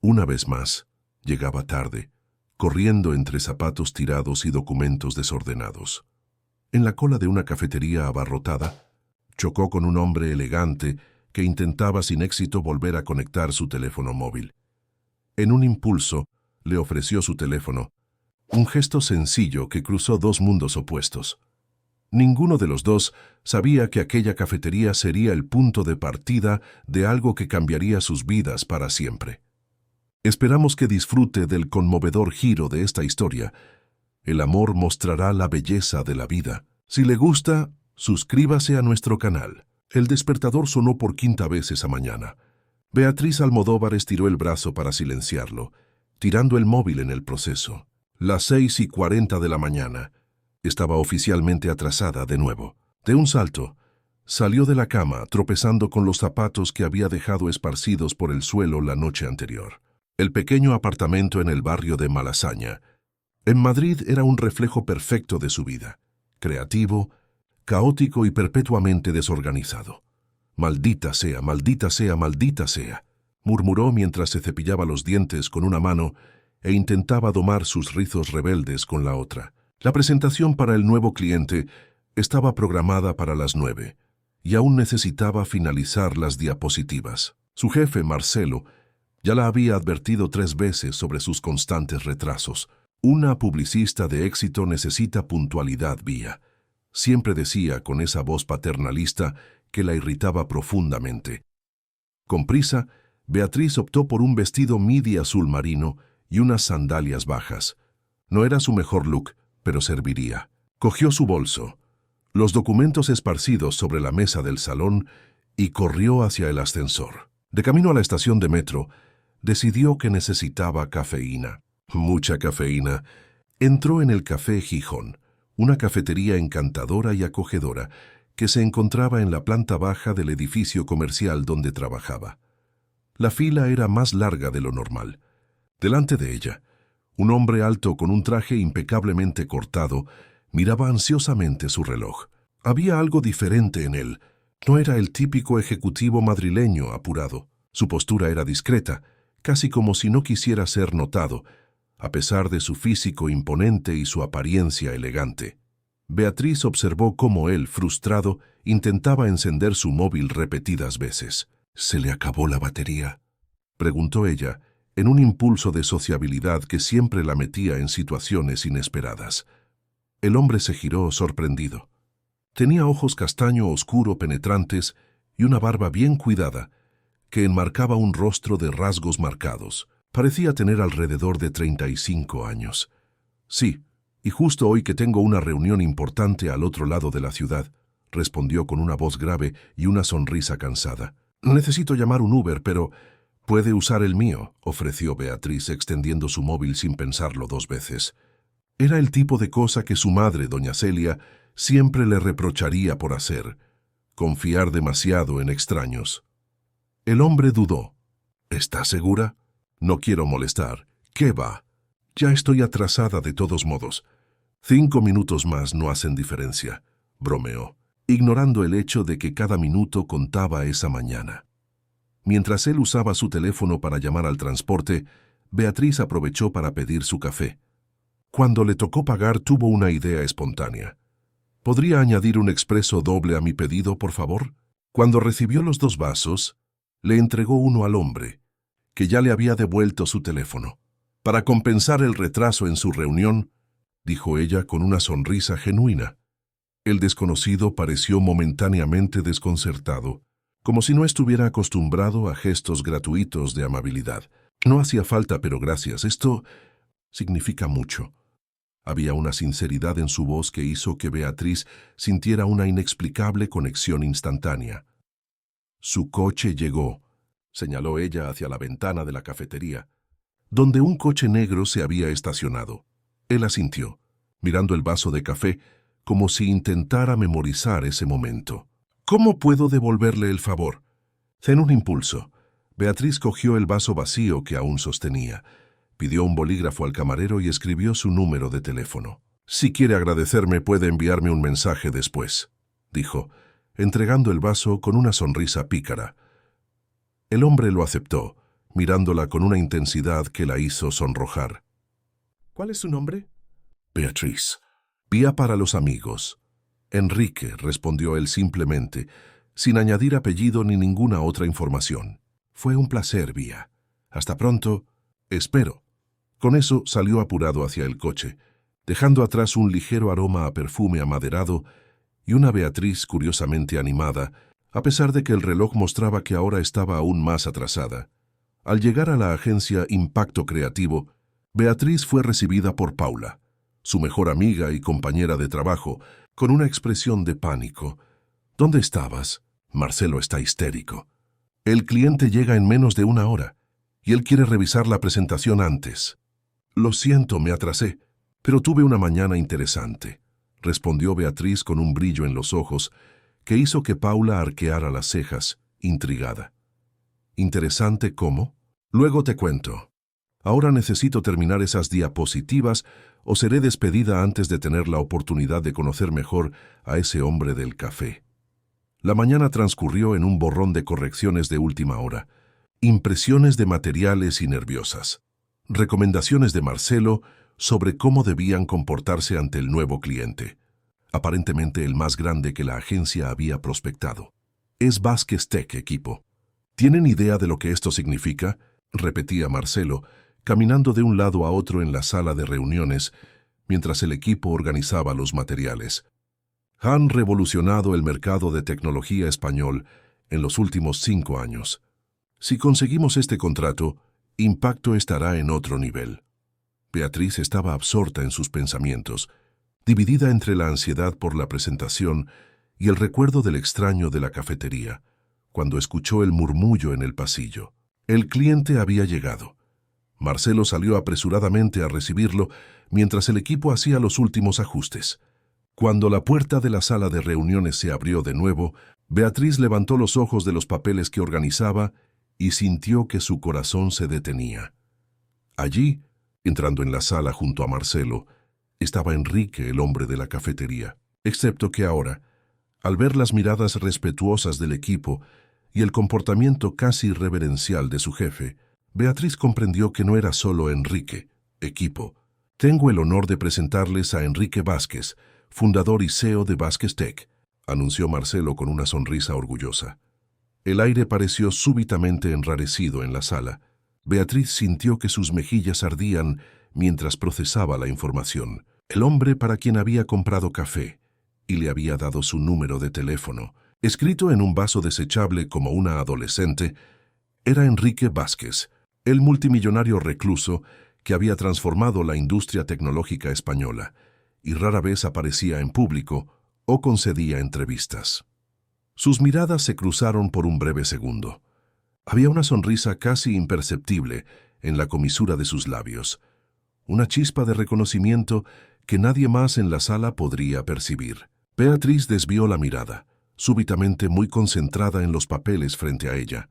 Una vez más, llegaba tarde, corriendo entre zapatos tirados y documentos desordenados. En la cola de una cafetería abarrotada, chocó con un hombre elegante que intentaba sin éxito volver a conectar su teléfono móvil. En un impulso, le ofreció su teléfono, un gesto sencillo que cruzó dos mundos opuestos. Ninguno de los dos sabía que aquella cafetería sería el punto de partida de algo que cambiaría sus vidas para siempre. Esperamos que disfrute del conmovedor giro de esta historia. El amor mostrará la belleza de la vida. Si le gusta, suscríbase a nuestro canal. El despertador sonó por quinta vez esa mañana. Beatriz Almodóvar estiró el brazo para silenciarlo, tirando el móvil en el proceso. Las 6:40 de la mañana. Estaba oficialmente atrasada de nuevo. De un salto, salió de la cama tropezando con los zapatos que había dejado esparcidos por el suelo la noche anterior. El pequeño apartamento en el barrio de Malasaña, en Madrid, era un reflejo perfecto de su vida. Creativo, caótico y perpetuamente desorganizado. «Maldita sea, maldita sea, maldita sea», murmuró mientras se cepillaba los dientes con una mano e intentaba domar sus rizos rebeldes con la otra. La presentación para el nuevo cliente estaba programada para las 9 y aún necesitaba finalizar las diapositivas. Su jefe, Marcelo, ya la había advertido 3 veces sobre sus constantes retrasos. Una publicista de éxito necesita puntualidad, Vía. Siempre decía con esa voz paternalista que la irritaba profundamente. Con prisa, Beatriz optó por un vestido midi azul marino y unas sandalias bajas. No era su mejor look, pero serviría. Cogió su bolso, los documentos esparcidos sobre la mesa del salón y corrió hacia el ascensor. De camino a la estación de metro, decidió que necesitaba cafeína. Mucha cafeína. Entró en el Café Gijón, una cafetería encantadora y acogedora que se encontraba en la planta baja del edificio comercial donde trabajaba. La fila era más larga de lo normal. Delante de ella, un hombre alto con un traje impecablemente cortado miraba ansiosamente su reloj. Había algo diferente en él. No era el típico ejecutivo madrileño apurado. Su postura era discreta, casi como si no quisiera ser notado, a pesar de su físico imponente y su apariencia elegante. Beatriz observó cómo él, frustrado, intentaba encender su móvil repetidas veces. «¿Se le acabó la batería?», preguntó ella, en un impulso de sociabilidad que siempre la metía en situaciones inesperadas. El hombre se giró sorprendido. Tenía ojos castaño oscuro penetrantes y una barba bien cuidada, que enmarcaba un rostro de rasgos marcados. Parecía tener alrededor de 35 años. «Sí, y justo hoy que tengo una reunión importante al otro lado de la ciudad», respondió con una voz grave y una sonrisa cansada. «Necesito llamar un Uber, pero puede usar el mío», ofreció Beatriz, extendiendo su móvil sin pensarlo 2 veces. Era el tipo de cosa que su madre, doña Celia, siempre le reprocharía por hacer: confiar demasiado en extraños. El hombre dudó. «¿Estás segura?» «No quiero molestar». «¿Qué va? Ya estoy atrasada de todos modos. 5 minutos más no hacen diferencia», bromeó, ignorando el hecho de que cada minuto contaba esa mañana. Mientras él usaba su teléfono para llamar al transporte, Beatriz aprovechó para pedir su café. Cuando le tocó pagar, tuvo una idea espontánea. «¿Podría añadir un expreso doble a mi pedido, por favor?» Cuando recibió los 2 vasos, le entregó uno al hombre, que ya le había devuelto su teléfono. «Para compensar el retraso en su reunión», dijo ella con una sonrisa genuina. El desconocido pareció momentáneamente desconcertado, como si no estuviera acostumbrado a gestos gratuitos de amabilidad. «No hacía falta, pero gracias. Esto significa mucho». Había una sinceridad en su voz que hizo que Beatriz sintiera una inexplicable conexión instantánea. «Su coche llegó», señaló ella hacia la ventana de la cafetería, donde un coche negro se había estacionado. Él asintió, mirando el vaso de café, como si intentara memorizar ese momento. «¿Cómo puedo devolverle el favor?» En un impulso, Beatriz cogió el vaso vacío que aún sostenía, pidió un bolígrafo al camarero y escribió su número de teléfono. «Si quiere agradecerme, puede enviarme un mensaje después», dijo, entregando el vaso con una sonrisa pícara. El hombre lo aceptó, mirándola con una intensidad que la hizo sonrojar. ¿Cuál es su nombre? Beatriz. Vía para los amigos. Enrique, respondió él simplemente, sin añadir apellido ni ninguna otra información. Fue un placer, Vía. Hasta pronto. Espero. Con eso salió apurado hacia el coche, dejando atrás un ligero aroma a perfume amaderado y una Beatriz curiosamente animada, a pesar de que el reloj mostraba que ahora estaba aún más atrasada. Al llegar a la agencia Impacto Creativo, Beatriz fue recibida por Paula, su mejor amiga y compañera de trabajo, con una expresión de pánico. ¿Dónde estabas? Marcelo está histérico. El cliente llega en menos de una hora, y él quiere revisar la presentación antes. Lo siento, me atrasé, pero tuve una mañana interesante, respondió Beatriz con un brillo en los ojos que hizo que Paula arqueara las cejas, intrigada. ¿Interesante cómo? Luego te cuento. Ahora necesito terminar esas diapositivas o seré despedida antes de tener la oportunidad de conocer mejor a ese hombre del café. La mañana transcurrió en un borrón de correcciones de última hora, impresiones de materiales y nerviosas, recomendaciones de Marcelo sobre cómo debían comportarse ante el nuevo cliente, aparentemente el más grande que la agencia había prospectado. Es Vázquez Tech, equipo. ¿Tienen idea de lo que esto significa?, repetía Marcelo, caminando de un lado a otro en la sala de reuniones, mientras el equipo organizaba los materiales. Han revolucionado el mercado de tecnología español en los últimos 5 años. Si conseguimos este contrato, Impacto estará en otro nivel. Beatriz estaba absorta en sus pensamientos, dividida entre la ansiedad por la presentación y el recuerdo del extraño de la cafetería, cuando escuchó el murmullo en el pasillo. El cliente había llegado. Marcelo salió apresuradamente a recibirlo mientras el equipo hacía los últimos ajustes. Cuando la puerta de la sala de reuniones se abrió de nuevo, Beatriz levantó los ojos de los papeles que organizaba y sintió que su corazón se detenía. Allí, entrando en la sala junto a Marcelo, estaba Enrique, el hombre de la cafetería, excepto que ahora, al ver las miradas respetuosas del equipo y el comportamiento casi reverencial de su jefe, Beatriz comprendió que no era solo Enrique, equipo. Tengo el honor de presentarles a Enrique Vázquez, fundador y CEO de Vázquez Tech, anunció Marcelo con una sonrisa orgullosa. El aire pareció súbitamente enrarecido en la sala. Beatriz sintió que sus mejillas ardían mientras procesaba la información. El hombre para quien había comprado café y le había dado su número de teléfono, escrito en un vaso desechable como una adolescente, era Enrique Vázquez, el multimillonario recluso que había transformado la industria tecnológica española y rara vez aparecía en público o concedía entrevistas. Sus miradas se cruzaron por un breve segundo. Había una sonrisa casi imperceptible en la comisura de sus labios, una chispa de reconocimiento que nadie más en la sala podría percibir. Beatriz desvió la mirada, súbitamente muy concentrada en los papeles frente a ella.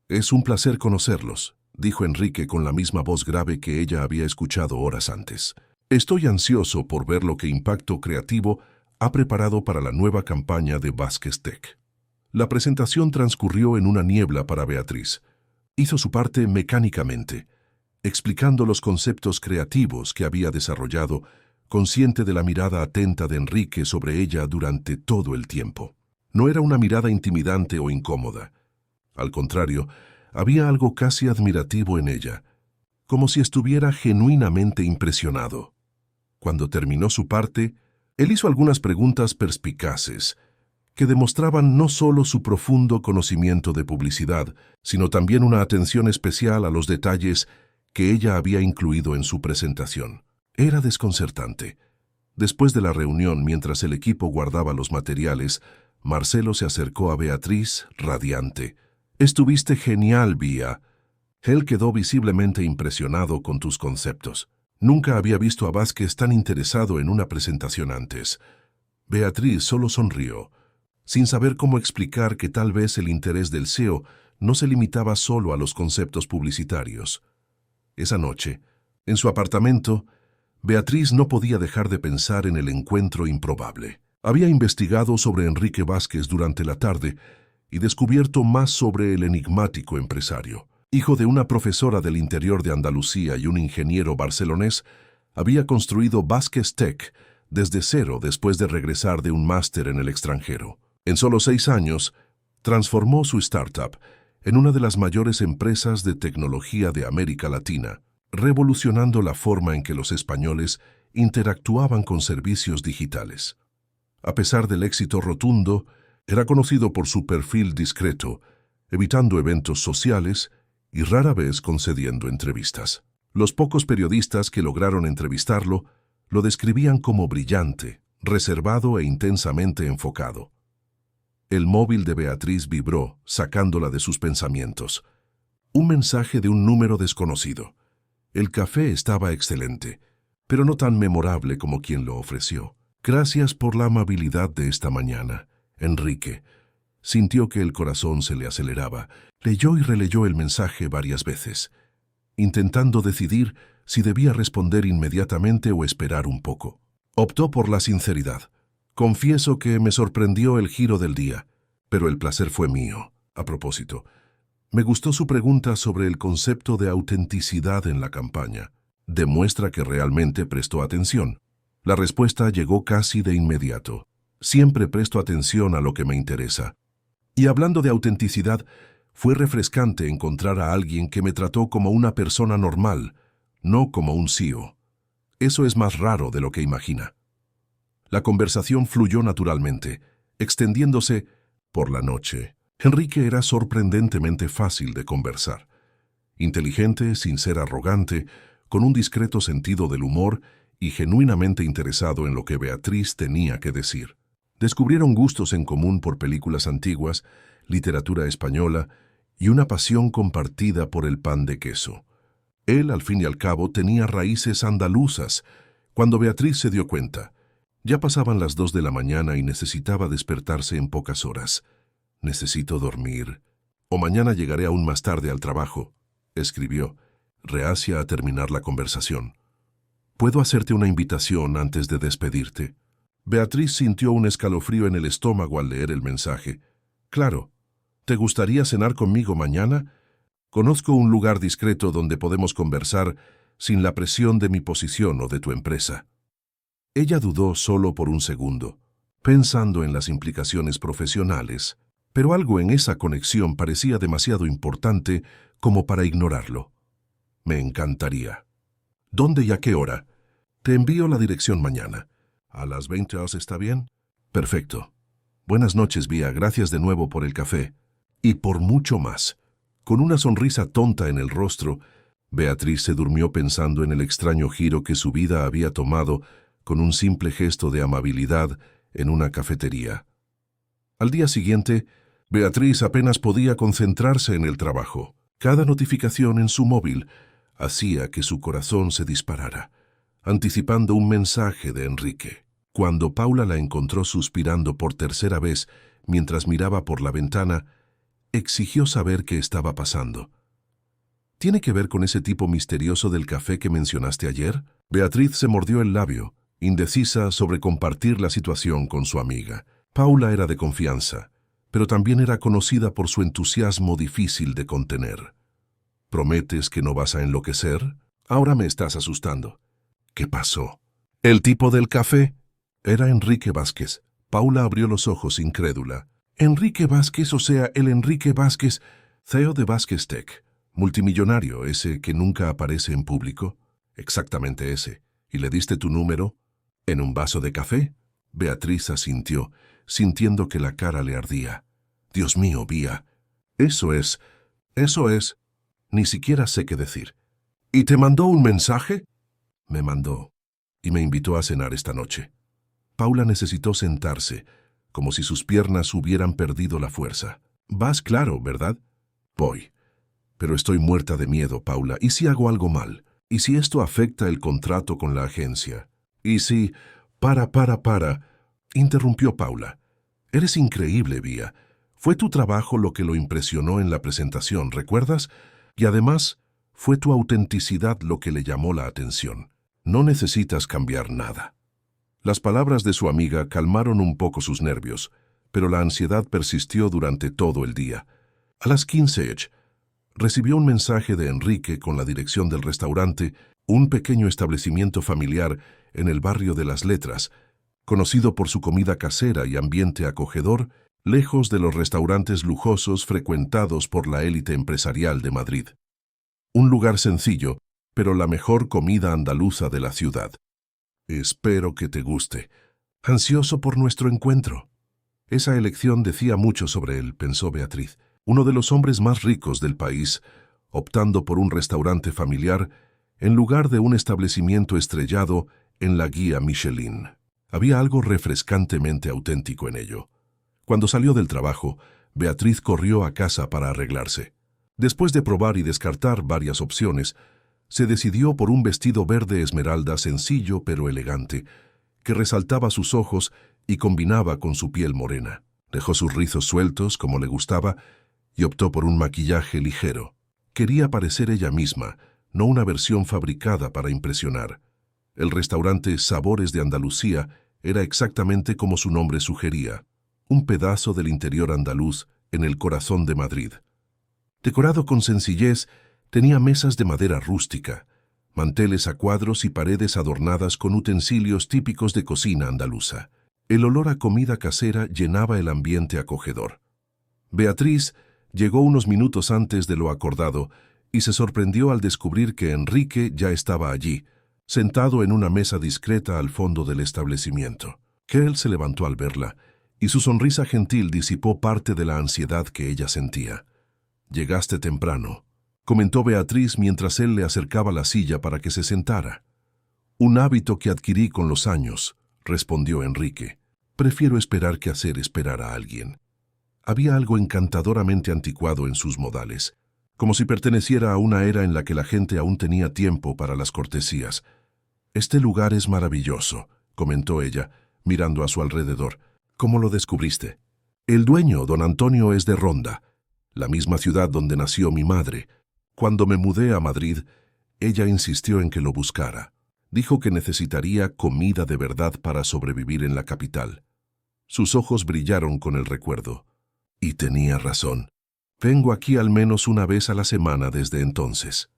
«Es un placer conocerlos», dijo Enrique con la misma voz grave que ella había escuchado horas antes. «Estoy ansioso por ver lo que Impacto Creativo ha preparado para la nueva campaña de Vázquez Tech». La presentación transcurrió en una niebla para Beatriz. Hizo su parte mecánicamente, explicando los conceptos creativos que había desarrollado, consciente de la mirada atenta de Enrique sobre ella durante todo el tiempo. No era una mirada intimidante o incómoda. Al contrario, había algo casi admirativo en ella, como si estuviera genuinamente impresionado. Cuando terminó su parte, él hizo algunas preguntas perspicaces, que demostraban no solo su profundo conocimiento de publicidad, sino también una atención especial a los detalles que ella había incluido en su presentación. Era desconcertante. Después de la reunión, mientras el equipo guardaba los materiales, Marcelo se acercó a Beatriz, radiante. «Estuviste genial, Vía». Él quedó visiblemente impresionado con tus conceptos. Nunca había visto a Vázquez tan interesado en una presentación antes. Beatriz solo sonrió, sin saber cómo explicar que tal vez el interés del CEO no se limitaba solo a los conceptos publicitarios. Esa noche, en su apartamento, Beatriz no podía dejar de pensar en el encuentro improbable. Había investigado sobre Enrique Vázquez durante la tarde y descubierto más sobre el enigmático empresario. hijo de una profesora del interior de Andalucía y un ingeniero barcelonés, había construido Vázquez Tech desde cero después de regresar de un máster en el extranjero. En solo 6 años, transformó su startup en una de las mayores empresas de tecnología de América Latina, revolucionando la forma en que los españoles interactuaban con servicios digitales. A pesar del éxito rotundo, era conocido por su perfil discreto, evitando eventos sociales y rara vez concediendo entrevistas. Los pocos periodistas que lograron entrevistarlo lo describían como brillante, reservado e intensamente enfocado. El móvil de Beatriz vibró, sacándola de sus pensamientos. Un mensaje de un número desconocido. El café estaba excelente, pero no tan memorable como quien lo ofreció. Gracias por la amabilidad de esta mañana, Enrique. Sintió que el corazón se le aceleraba. Leyó y releyó el mensaje varias veces, intentando decidir si debía responder inmediatamente o esperar un poco. Optó por la sinceridad. Confieso que me sorprendió el giro del día, pero el placer fue mío. A propósito, me gustó su pregunta sobre el concepto de autenticidad en la campaña. Demuestra que realmente prestó atención. La respuesta llegó casi de inmediato. Siempre presto atención a lo que me interesa. Y hablando de autenticidad, fue refrescante encontrar a alguien que me trató como una persona normal, no como un CEO. Eso es más raro de lo que imagina. La conversación fluyó naturalmente, extendiéndose por la noche. Enrique era sorprendentemente fácil de conversar. Inteligente, sin ser arrogante, con un discreto sentido del humor y genuinamente interesado en lo que Beatriz tenía que decir. Descubrieron gustos en común por películas antiguas, literatura española y una pasión compartida por el pan de queso. Él, al fin y al cabo, tenía raíces andaluzas. Cuando Beatriz se dio cuenta, ya pasaban las 2 de la mañana y necesitaba despertarse en pocas horas. «Necesito dormir. O mañana llegaré aún más tarde al trabajo», escribió, reacia a terminar la conversación. «¿Puedo hacerte una invitación antes de despedirte?» Beatriz sintió un escalofrío en el estómago al leer el mensaje. «Claro. ¿Te gustaría cenar conmigo mañana? Conozco un lugar discreto donde podemos conversar sin la presión de mi posición o de tu empresa». Ella dudó solo por un segundo, pensando en las implicaciones profesionales, pero algo en esa conexión parecía demasiado importante como para ignorarlo. «Me encantaría». «¿Dónde y a qué hora?» «Te envío la dirección mañana». «¿A las 20 horas está bien?» «Perfecto. Buenas noches, Vía. Gracias de nuevo por el café». Y por mucho más. Con una sonrisa tonta en el rostro, Beatriz se durmió pensando en el extraño giro que su vida había tomado con un simple gesto de amabilidad en una cafetería. Al día siguiente, Beatriz apenas podía concentrarse en el trabajo. Cada notificación en su móvil hacía que su corazón se disparara, anticipando un mensaje de Enrique. Cuando Paula la encontró suspirando por tercera vez mientras miraba por la ventana, exigió saber qué estaba pasando. ¿Tiene que ver con ese tipo misterioso del café que mencionaste ayer? Beatriz se mordió el labio, indecisa sobre compartir la situación con su amiga. Paula era de confianza, pero también era conocida por su entusiasmo difícil de contener. ¿Prometes que no vas a enloquecer? Ahora me estás asustando. ¿Qué pasó? ¿El tipo del café? Era Enrique Vázquez. Paula abrió los ojos incrédula. Enrique Vázquez, o sea, el Enrique Vázquez, CEO de Vázquez Tech, multimillonario, ese que nunca aparece en público. Exactamente ese. ¿Y le diste tu número? ¿En un vaso de café? Beatriz asintió, sintiendo que la cara le ardía. Dios mío, Vía. Eso es. Ni siquiera sé qué decir. ¿Y te mandó un mensaje? Me mandó, y me invitó a cenar esta noche. Paula necesitó sentarse, como si sus piernas hubieran perdido la fuerza. Vas, claro, ¿verdad? Voy. Pero estoy muerta de miedo, Paula. ¿Y si hago algo mal? ¿Y si esto afecta el contrato con la agencia? ¿Y si... Para. Interrumpió Paula. Eres increíble, Vía. Fue tu trabajo lo que lo impresionó en la presentación, ¿recuerdas? Y además, fue tu autenticidad lo que le llamó la atención. No necesitas cambiar nada. Las palabras de su amiga calmaron un poco sus nervios, pero la ansiedad persistió durante todo el día. A las 15, Recibió un mensaje de Enrique con la dirección del restaurante, un pequeño establecimiento familiar en el barrio de Las Letras, conocido por su comida casera y ambiente acogedor, lejos de los restaurantes lujosos frecuentados por la élite empresarial de Madrid. Un lugar sencillo, pero la mejor comida andaluza de la ciudad. Espero que te guste. Ansioso por nuestro encuentro. Esa elección decía mucho sobre él, pensó Beatriz, uno de los hombres más ricos del país, optando por un restaurante familiar en lugar de un establecimiento estrellado en la guía Michelin. Había algo refrescantemente auténtico en ello. Cuando salió del trabajo, Beatriz corrió a casa para arreglarse. Después de probar y descartar varias opciones, se decidió por un vestido verde esmeralda sencillo pero elegante, que resaltaba sus ojos y combinaba con su piel morena. Dejó sus rizos sueltos, como le gustaba, y optó por un maquillaje ligero. Quería parecer ella misma, no una versión fabricada para impresionar. El restaurante Sabores de Andalucía era exactamente como su nombre sugería, un pedazo del interior andaluz en el corazón de Madrid. Decorado con sencillez, tenía mesas de madera rústica, manteles a cuadros y paredes adornadas con utensilios típicos de cocina andaluza. El olor a comida casera llenaba el ambiente acogedor. Beatriz llegó unos minutos antes de lo acordado y se sorprendió al descubrir que Enrique ya estaba allí, sentado en una mesa discreta al fondo del establecimiento. Él se levantó al verla, y su sonrisa gentil disipó parte de la ansiedad que ella sentía. «Llegaste temprano», comentó Beatriz mientras él le acercaba la silla para que se sentara. «Un hábito que adquirí con los años», respondió Enrique. «Prefiero esperar que hacer esperar a alguien». Había algo encantadoramente anticuado en sus modales, como si perteneciera a una era en la que la gente aún tenía tiempo para las cortesías. «Este lugar es maravilloso», comentó ella, mirando a su alrededor. «¿Cómo lo descubriste?» «El dueño, don Antonio, es de Ronda, la misma ciudad donde nació mi madre. Cuando me mudé a Madrid, ella insistió en que lo buscara. Dijo que necesitaría comida de verdad para sobrevivir en la capital». Sus ojos brillaron con el recuerdo. «Y tenía razón. Vengo aquí al menos una vez a la semana desde entonces».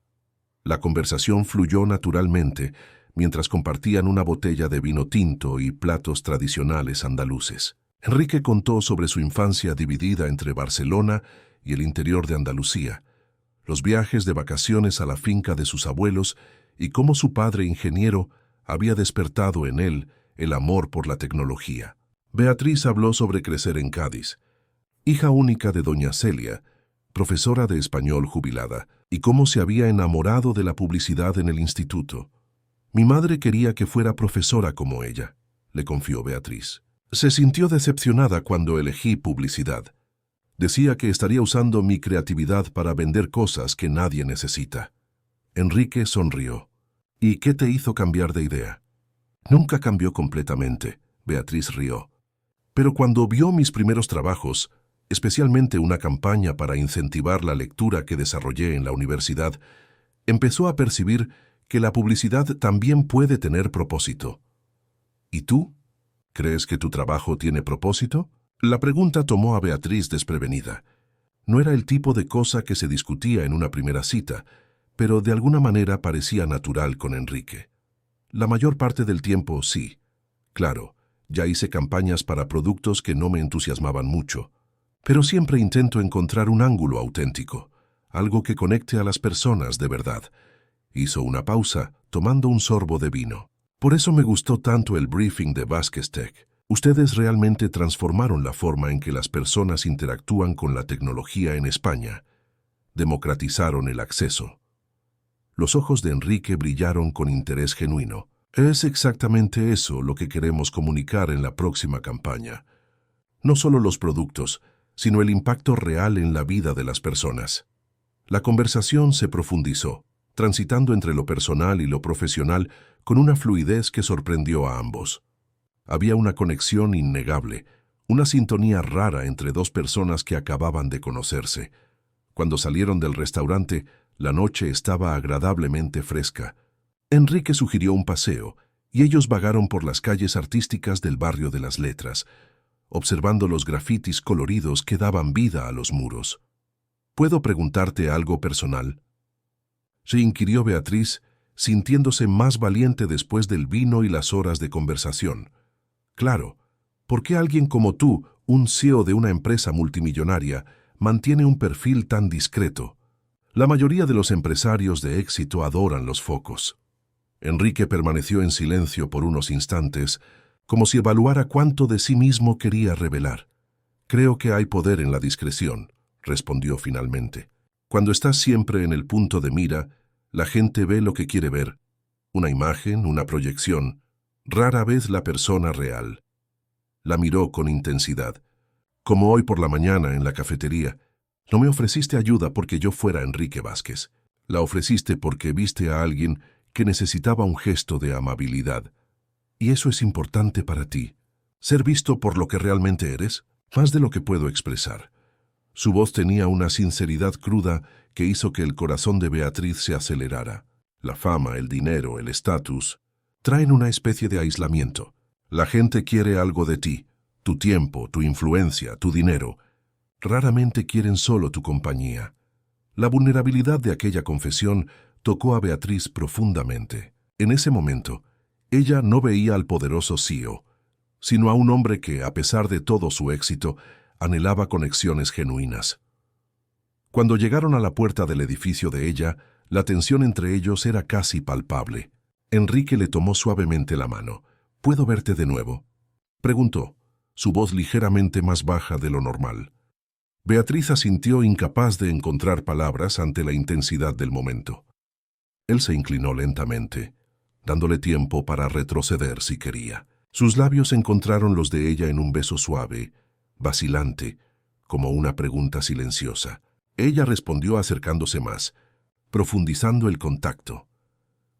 La conversación fluyó naturalmente mientras compartían una botella de vino tinto y platos tradicionales andaluces. Enrique contó sobre su infancia dividida entre Barcelona y el interior de Andalucía, los viajes de vacaciones a la finca de sus abuelos y cómo su padre ingeniero había despertado en él el amor por la tecnología. Beatriz habló sobre crecer en Cádiz, hija única de doña Celia, profesora de español jubilada, y cómo se había enamorado de la publicidad en el instituto. «Mi madre quería que fuera profesora como ella», le confió Beatriz. «Se sintió decepcionada cuando elegí publicidad. Decía que estaría usando mi creatividad para vender cosas que nadie necesita». Enrique sonrió. «¿Y qué te hizo cambiar de idea?» «Nunca cambió completamente», Beatriz rió. «Pero cuando vio mis primeros trabajos, especialmente una campaña para incentivar la lectura que desarrollé en la universidad, empezó a percibir que la publicidad también puede tener propósito». «¿Y tú? ¿Crees que tu trabajo tiene propósito?» La pregunta tomó a Beatriz desprevenida. No era el tipo de cosa que se discutía en una primera cita, pero de alguna manera parecía natural con Enrique. «La mayor parte del tiempo, sí. Claro, ya hice campañas para productos que no me entusiasmaban mucho. Pero siempre intento encontrar un ángulo auténtico, algo que conecte a las personas de verdad». Hizo una pausa, tomando un sorbo de vino. «Por eso me gustó tanto el briefing de Vázquez Tech. Ustedes realmente transformaron la forma en que las personas interactúan con la tecnología en España. Democratizaron el acceso». Los ojos de Enrique brillaron con interés genuino. «Es exactamente eso lo que queremos comunicar en la próxima campaña. No solo los productos, sino el impacto real en la vida de las personas». La conversación se profundizó, transitando entre lo personal y lo profesional con una fluidez que sorprendió a ambos. Había una conexión innegable, una sintonía rara entre dos personas que acababan de conocerse. Cuando salieron del restaurante, la noche estaba agradablemente fresca. Enrique sugirió un paseo, y ellos vagaron por las calles artísticas del barrio de Las Letras, observando los grafitis coloridos que daban vida a los muros. ¿Puedo preguntarte algo personal? Se inquirió Beatriz, sintiéndose más valiente después del vino y las horas de conversación. Claro, ¿por qué alguien como tú, un CEO de una empresa multimillonaria, mantiene un perfil tan discreto? La mayoría de los empresarios de éxito adoran los focos. Enrique permaneció en silencio por unos instantes, como si evaluara cuánto de sí mismo quería revelar. Creo que hay poder en la discreción, respondió finalmente. Cuando estás siempre en el punto de mira, la gente ve lo que quiere ver. Una imagen, una proyección, rara vez la persona real. La miró con intensidad. Como hoy por la mañana en la cafetería, no me ofreciste ayuda porque yo fuera Enrique Vázquez. La ofreciste porque viste a alguien que necesitaba un gesto de amabilidad. Y eso es importante para ti. Ser visto por lo que realmente eres, más de lo que puedo expresar. Su voz tenía una sinceridad cruda que hizo que el corazón de Beatriz se acelerara. La fama, el dinero, el estatus, traen una especie de aislamiento. La gente quiere algo de ti, tu tiempo, tu influencia, tu dinero. Raramente quieren solo tu compañía. La vulnerabilidad de aquella confesión tocó a Beatriz profundamente. En ese momento, ella no veía al poderoso CEO, sino a un hombre que, a pesar de todo su éxito, anhelaba conexiones genuinas. Cuando llegaron a la puerta del edificio de ella, la tensión entre ellos era casi palpable. Enrique le tomó suavemente la mano. ¿Puedo verte de nuevo?, preguntó, su voz ligeramente más baja de lo normal. Beatriz asintió, incapaz de encontrar palabras ante la intensidad del momento. Él se inclinó lentamente, dándole tiempo para retroceder si quería. Sus labios encontraron los de ella en un beso suave, vacilante, como una pregunta silenciosa. Ella respondió acercándose más, profundizando el contacto.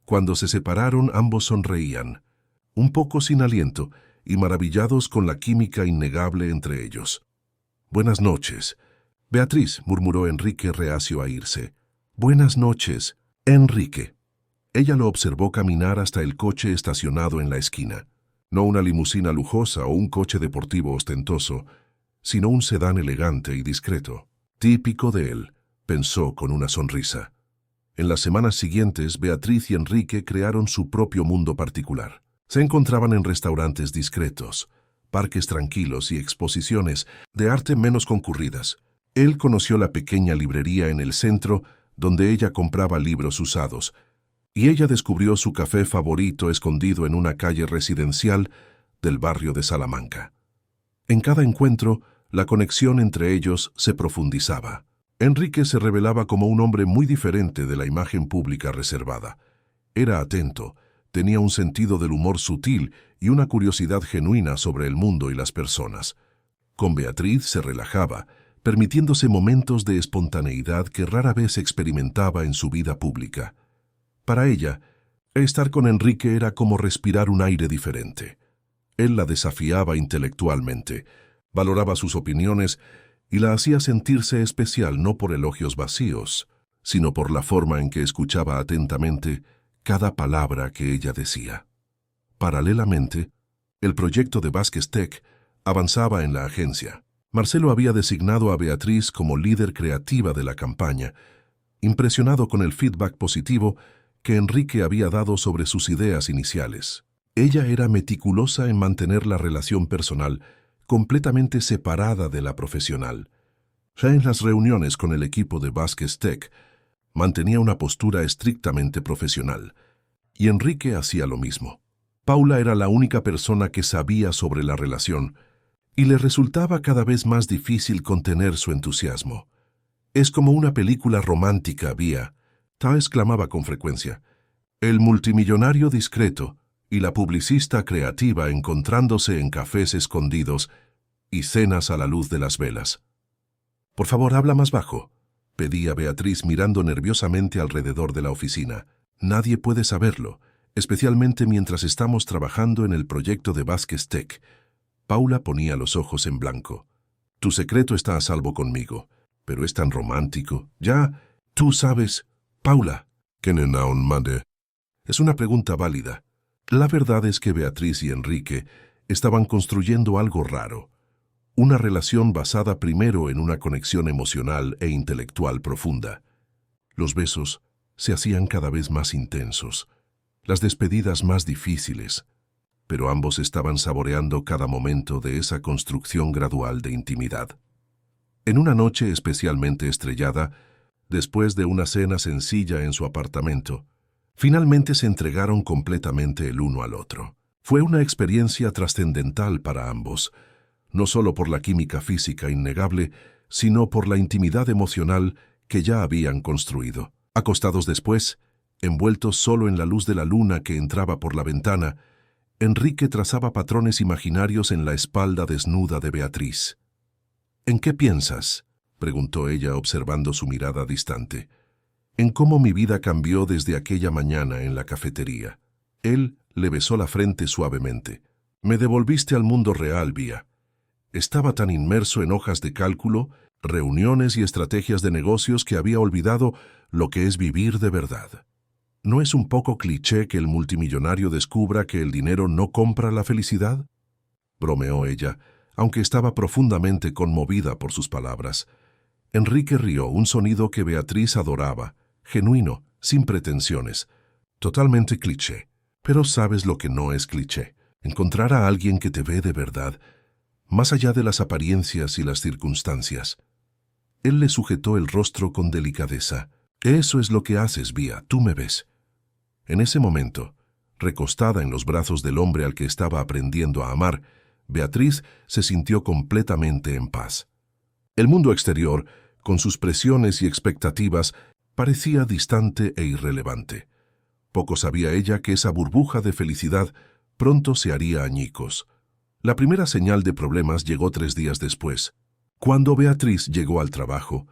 Cuando se separaron, ambos sonreían, un poco sin aliento y maravillados con la química innegable entre ellos. «Buenas noches, Beatriz», murmuró Enrique reacio a irse. «Buenas noches, Enrique». Ella lo observó caminar hasta el coche estacionado en la esquina. No una limusina lujosa o un coche deportivo ostentoso, sino un sedán elegante y discreto. Típico de él, pensó con una sonrisa. En las semanas siguientes, Beatriz y Enrique crearon su propio mundo particular. Se encontraban en restaurantes discretos, parques tranquilos y exposiciones de arte menos concurridas. Él conoció la pequeña librería en el centro donde ella compraba libros usados, y ella descubrió su café favorito escondido en una calle residencial del barrio de Salamanca. En cada encuentro, la conexión entre ellos se profundizaba. Enrique se revelaba como un hombre muy diferente de la imagen pública reservada. Era atento, tenía un sentido del humor sutil y una curiosidad genuina sobre el mundo y las personas. Con Beatriz se relajaba, permitiéndose momentos de espontaneidad que rara vez experimentaba en su vida pública. Para ella, estar con Enrique era como respirar un aire diferente. Él la desafiaba intelectualmente, valoraba sus opiniones y la hacía sentirse especial no por elogios vacíos, sino por la forma en que escuchaba atentamente cada palabra que ella decía. Paralelamente, el proyecto de Vázquez Tech avanzaba en la agencia. Marcelo había designado a Beatriz como líder creativa de la campaña, impresionado con el feedback positivo que Enrique había dado sobre sus ideas iniciales. Ella era meticulosa en mantener la relación personal completamente separada de la profesional. Ya en las reuniones con el equipo de Vázquez Tech, mantenía una postura estrictamente profesional, y Enrique hacía lo mismo. Paula era la única persona que sabía sobre la relación, y le resultaba cada vez más difícil contener su entusiasmo. «Es como una película romántica, Vía», Ta exclamaba con frecuencia. «El multimillonario discreto y la publicista creativa encontrándose en cafés escondidos y cenas a la luz de las velas». «Por favor, habla más bajo», pedía Beatriz mirando nerviosamente alrededor de la oficina. «Nadie puede saberlo, especialmente mientras estamos trabajando en el proyecto de Vázquez Tech». Paula ponía los ojos en blanco. «Tu secreto está a salvo conmigo, pero es tan romántico. Ya, tú sabes, Paula». Es una pregunta válida. La verdad es que Beatriz y Enrique estaban construyendo algo raro. Una relación basada primero en una conexión emocional e intelectual profunda. Los besos se hacían cada vez más intensos, las despedidas más difíciles, pero ambos estaban saboreando cada momento de esa construcción gradual de intimidad. En una noche especialmente estrellada, después de una cena sencilla en su apartamento, finalmente se entregaron completamente el uno al otro. Fue una experiencia trascendental para ambos, no solo por la química física innegable, sino por la intimidad emocional que ya habían construido. Acostados después, envueltos solo en la luz de la luna que entraba por la ventana, Enrique trazaba patrones imaginarios en la espalda desnuda de Beatriz. «¿En qué piensas?», preguntó ella observando su mirada distante. «En cómo mi vida cambió desde aquella mañana en la cafetería». Él le besó la frente suavemente. «Me devolviste al mundo real, Vía. Estaba tan inmerso en hojas de cálculo, reuniones y estrategias de negocios que había olvidado lo que es vivir de verdad. ¿No es un poco cliché que el multimillonario descubra que el dinero no compra la felicidad?», bromeó ella, aunque estaba profundamente conmovida por sus palabras. Enrique rió, un sonido que Beatriz adoraba, genuino, sin pretensiones. «Totalmente cliché. Pero sabes lo que no es cliché. Encontrar a alguien que te ve de verdad, más allá de las apariencias y las circunstancias». Él le sujetó el rostro con delicadeza. «Eso es lo que haces, Vía, tú me ves». En ese momento, recostada en los brazos del hombre al que estaba aprendiendo a amar, Beatriz se sintió completamente en paz. El mundo exterior, con sus presiones y expectativas, parecía distante e irrelevante. Poco sabía ella que esa burbuja de felicidad pronto se haría añicos. La primera señal de problemas llegó 3 días después, cuando Beatriz llegó al trabajo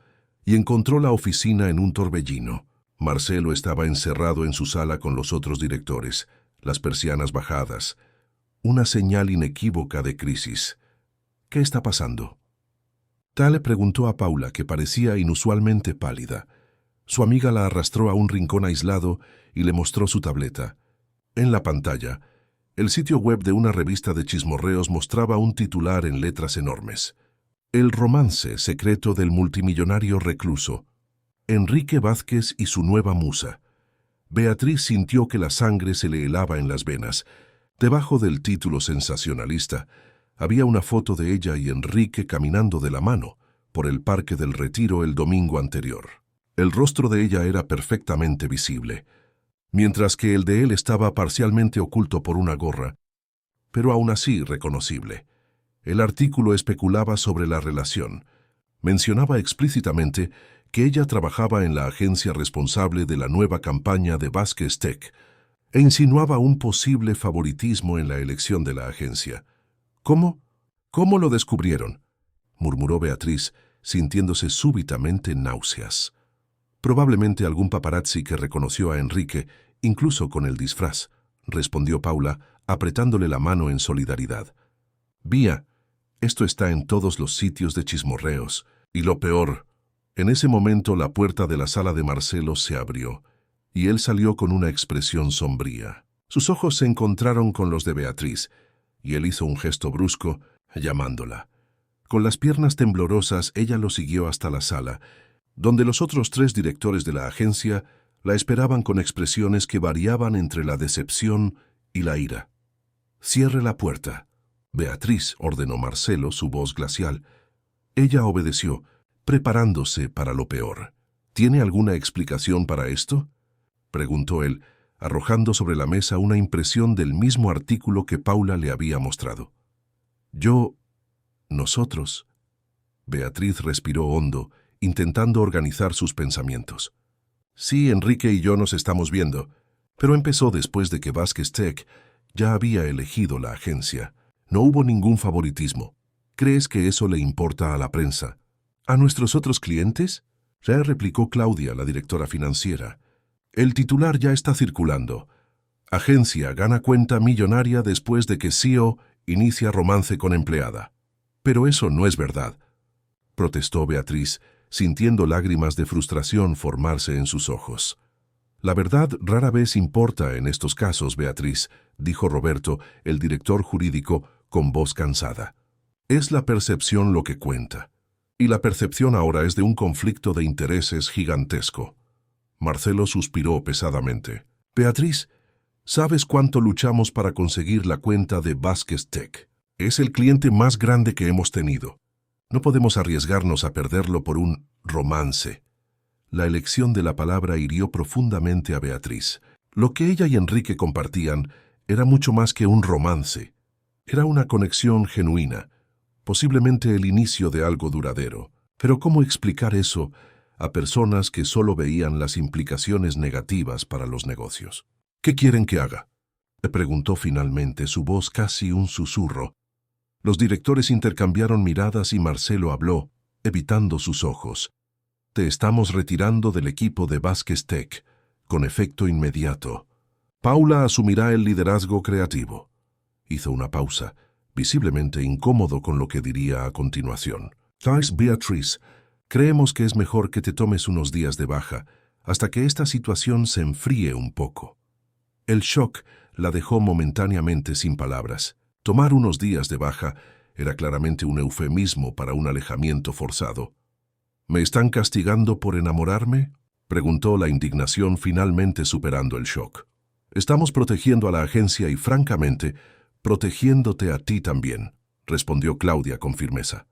y encontró la oficina en un torbellino. Marcelo estaba encerrado en su sala con los otros directores, las persianas bajadas. Una señal inequívoca de crisis. «¿Qué está pasando?». Tal preguntó a Paula, que parecía inusualmente pálida. Su amiga la arrastró a un rincón aislado y le mostró su tableta. En la pantalla, el sitio web de una revista de chismorreos mostraba un titular en letras enormes: «El romance secreto del multimillonario recluso. Enrique Vázquez y su nueva musa». Beatriz sintió que la sangre se le helaba en las venas. Debajo del título sensacionalista, había una foto de ella y Enrique caminando de la mano por el Parque del Retiro el domingo anterior. El rostro de ella era perfectamente visible, mientras que el de él estaba parcialmente oculto por una gorra, pero aún así reconocible. El artículo especulaba sobre la relación. Mencionaba explícitamente que ella trabajaba en la agencia responsable de la nueva campaña de Vázquez Tech e insinuaba un posible favoritismo en la elección de la agencia. «¿Cómo? ¿Cómo lo descubrieron?», murmuró Beatriz, sintiéndose súbitamente náuseas. «Probablemente algún paparazzi que reconoció a Enrique, incluso con el disfraz», respondió Paula, apretándole la mano en solidaridad. «Vía, esto está en todos los sitios de chismorreos. Y lo peor». En ese momento la puerta de la sala de Marcelo se abrió, y él salió con una expresión sombría. Sus ojos se encontraron con los de Beatriz, y él hizo un gesto brusco, llamándola. Con las piernas temblorosas, ella lo siguió hasta la sala, donde los otros 3 directores de la agencia la esperaban con expresiones que variaban entre la decepción y la ira. «Cierre la puerta». «Beatriz», ordenó Marcelo, su voz glacial. Ella obedeció, preparándose para lo peor. «¿Tiene alguna explicación para esto?», preguntó él, arrojando sobre la mesa una impresión del mismo artículo que Paula le había mostrado. «Nosotros». Beatriz respiró hondo, intentando organizar sus pensamientos. «Sí, Enrique y yo nos estamos viendo, pero empezó después de que Vázquez Tech ya había elegido la agencia. No hubo ningún favoritismo. ¿Crees que eso le importa a la prensa?». «¿A nuestros otros clientes?», replicó Claudia, la directora financiera. «El titular ya está circulando. Agencia gana cuenta millonaria después de que CEO inicia romance con empleada». «Pero eso no es verdad», protestó Beatriz, sintiendo lágrimas de frustración formarse en sus ojos. «La verdad rara vez importa en estos casos, Beatriz», dijo Roberto, el director jurídico, con voz cansada. Es la percepción lo que cuenta. Y la percepción ahora es de un conflicto de intereses gigantesco. Marcelo suspiró pesadamente. Beatriz, ¿sabes cuánto luchamos para conseguir la cuenta de Vázquez Tech? Es el cliente más grande que hemos tenido. No podemos arriesgarnos a perderlo por un romance. La elección de la palabra hirió profundamente a Beatriz. Lo que ella y Enrique compartían era mucho más que un romance. Era una conexión genuina, posiblemente el inicio de algo duradero. Pero ¿cómo explicar eso a personas que solo veían las implicaciones negativas para los negocios? ¿Qué quieren que haga?, le preguntó finalmente, su voz casi un susurro. Los directores intercambiaron miradas y Marcelo habló, evitando sus ojos. Te estamos retirando del equipo de Vázquez Tech, con efecto inmediato. Paula asumirá el liderazgo creativo. Hizo una pausa, visiblemente incómodo con lo que diría a continuación. ¿Sabes, Beatriz? Creemos que es mejor que te tomes unos días de baja, hasta que esta situación se enfríe un poco. El shock la dejó momentáneamente sin palabras. Tomar unos días de baja era claramente un eufemismo para un alejamiento forzado. ¿Me están castigando por enamorarme?, preguntó, la indignación finalmente superando el shock. Estamos protegiendo a la agencia y, francamente, protegiéndote a ti también, respondió Claudia con firmeza.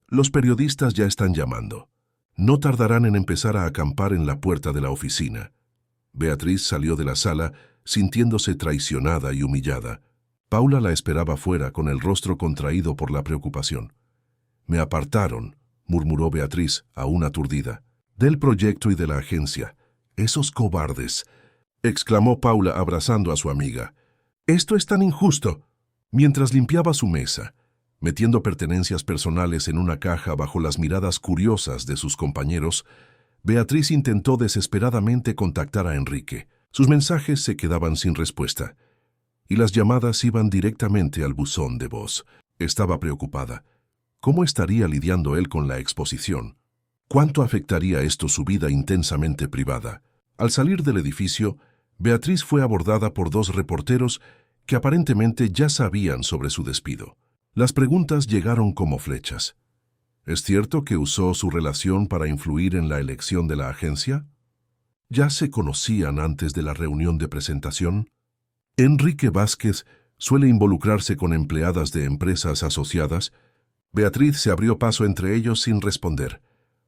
Los periodistas ya están llamando. No tardarán en empezar a acampar en la puerta de la oficina. Beatriz salió de la sala sintiéndose traicionada y humillada. Paula la esperaba fuera con el rostro contraído por la preocupación. Me apartaron, murmuró Beatriz, aún aturdida, del proyecto y de la agencia. Esos cobardes, exclamó Paula abrazando a su amiga. Esto es tan injusto. Mientras limpiaba su mesa, metiendo pertenencias personales en una caja bajo las miradas curiosas de sus compañeros, Beatriz intentó desesperadamente contactar a Enrique. Sus mensajes se quedaban sin respuesta, y las llamadas iban directamente al buzón de voz. Estaba preocupada. ¿Cómo estaría lidiando él con la exposición? ¿Cuánto afectaría esto su vida intensamente privada? Al salir del edificio, Beatriz fue abordada por dos reporteros que aparentemente ya sabían sobre su despido. Las preguntas llegaron como flechas. ¿Es cierto que usó su relación para influir en la elección de la agencia? ¿Ya se conocían antes de la reunión de presentación? Enrique Vázquez suele involucrarse con empleadas de empresas asociadas. Beatriz se abrió paso entre ellos sin responder,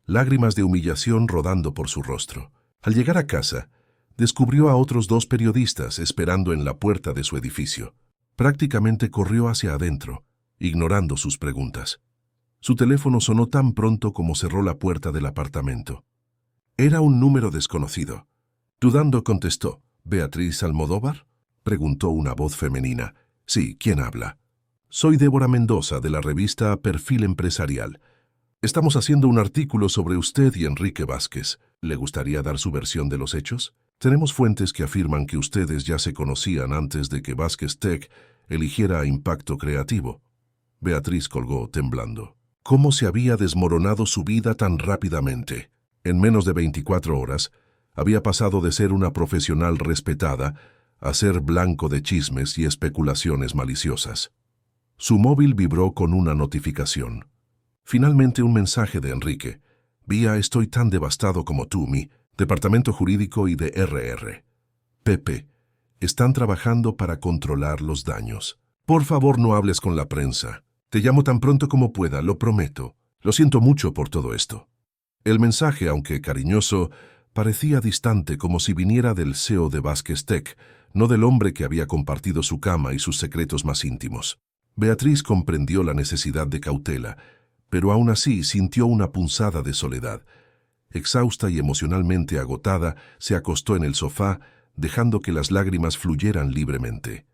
lágrimas de humillación rodando por su rostro. Al llegar a casa, descubrió a otros dos periodistas esperando en la puerta de su edificio. Prácticamente corrió hacia adentro, ignorando sus preguntas. Su teléfono sonó tan pronto como cerró la puerta del apartamento. Era un número desconocido. Dudando contestó. ¿Beatriz Almodóvar?, preguntó una voz femenina. Sí, ¿quién habla? Soy Débora Mendoza, de la revista Perfil Empresarial. Estamos haciendo un artículo sobre usted y Enrique Vázquez. ¿Le gustaría dar su versión de los hechos? Tenemos fuentes que afirman que ustedes ya se conocían antes de que Vázquez Tech eligiera a Impacto Creativo. Beatriz colgó, temblando. ¿Cómo se había desmoronado su vida tan rápidamente? En menos de 24 horas, había pasado de ser una profesional respetada a ser blanco de chismes y especulaciones maliciosas. Su móvil vibró con una notificación. Finalmente un mensaje de Enrique. Vía estoy tan devastado como tú, mi departamento jurídico y de RR. Pepe, están trabajando para controlar los daños. Por favor, no hables con la prensa. Te llamo tan pronto como pueda, lo prometo. Lo siento mucho por todo esto. El mensaje, aunque cariñoso, parecía distante, como si viniera del CEO de Vázquez Tech, no del hombre que había compartido su cama y sus secretos más íntimos. Beatriz comprendió la necesidad de cautela, pero aún así sintió una punzada de soledad. Exhausta y emocionalmente agotada, se acostó en el sofá, dejando que las lágrimas fluyeran libremente.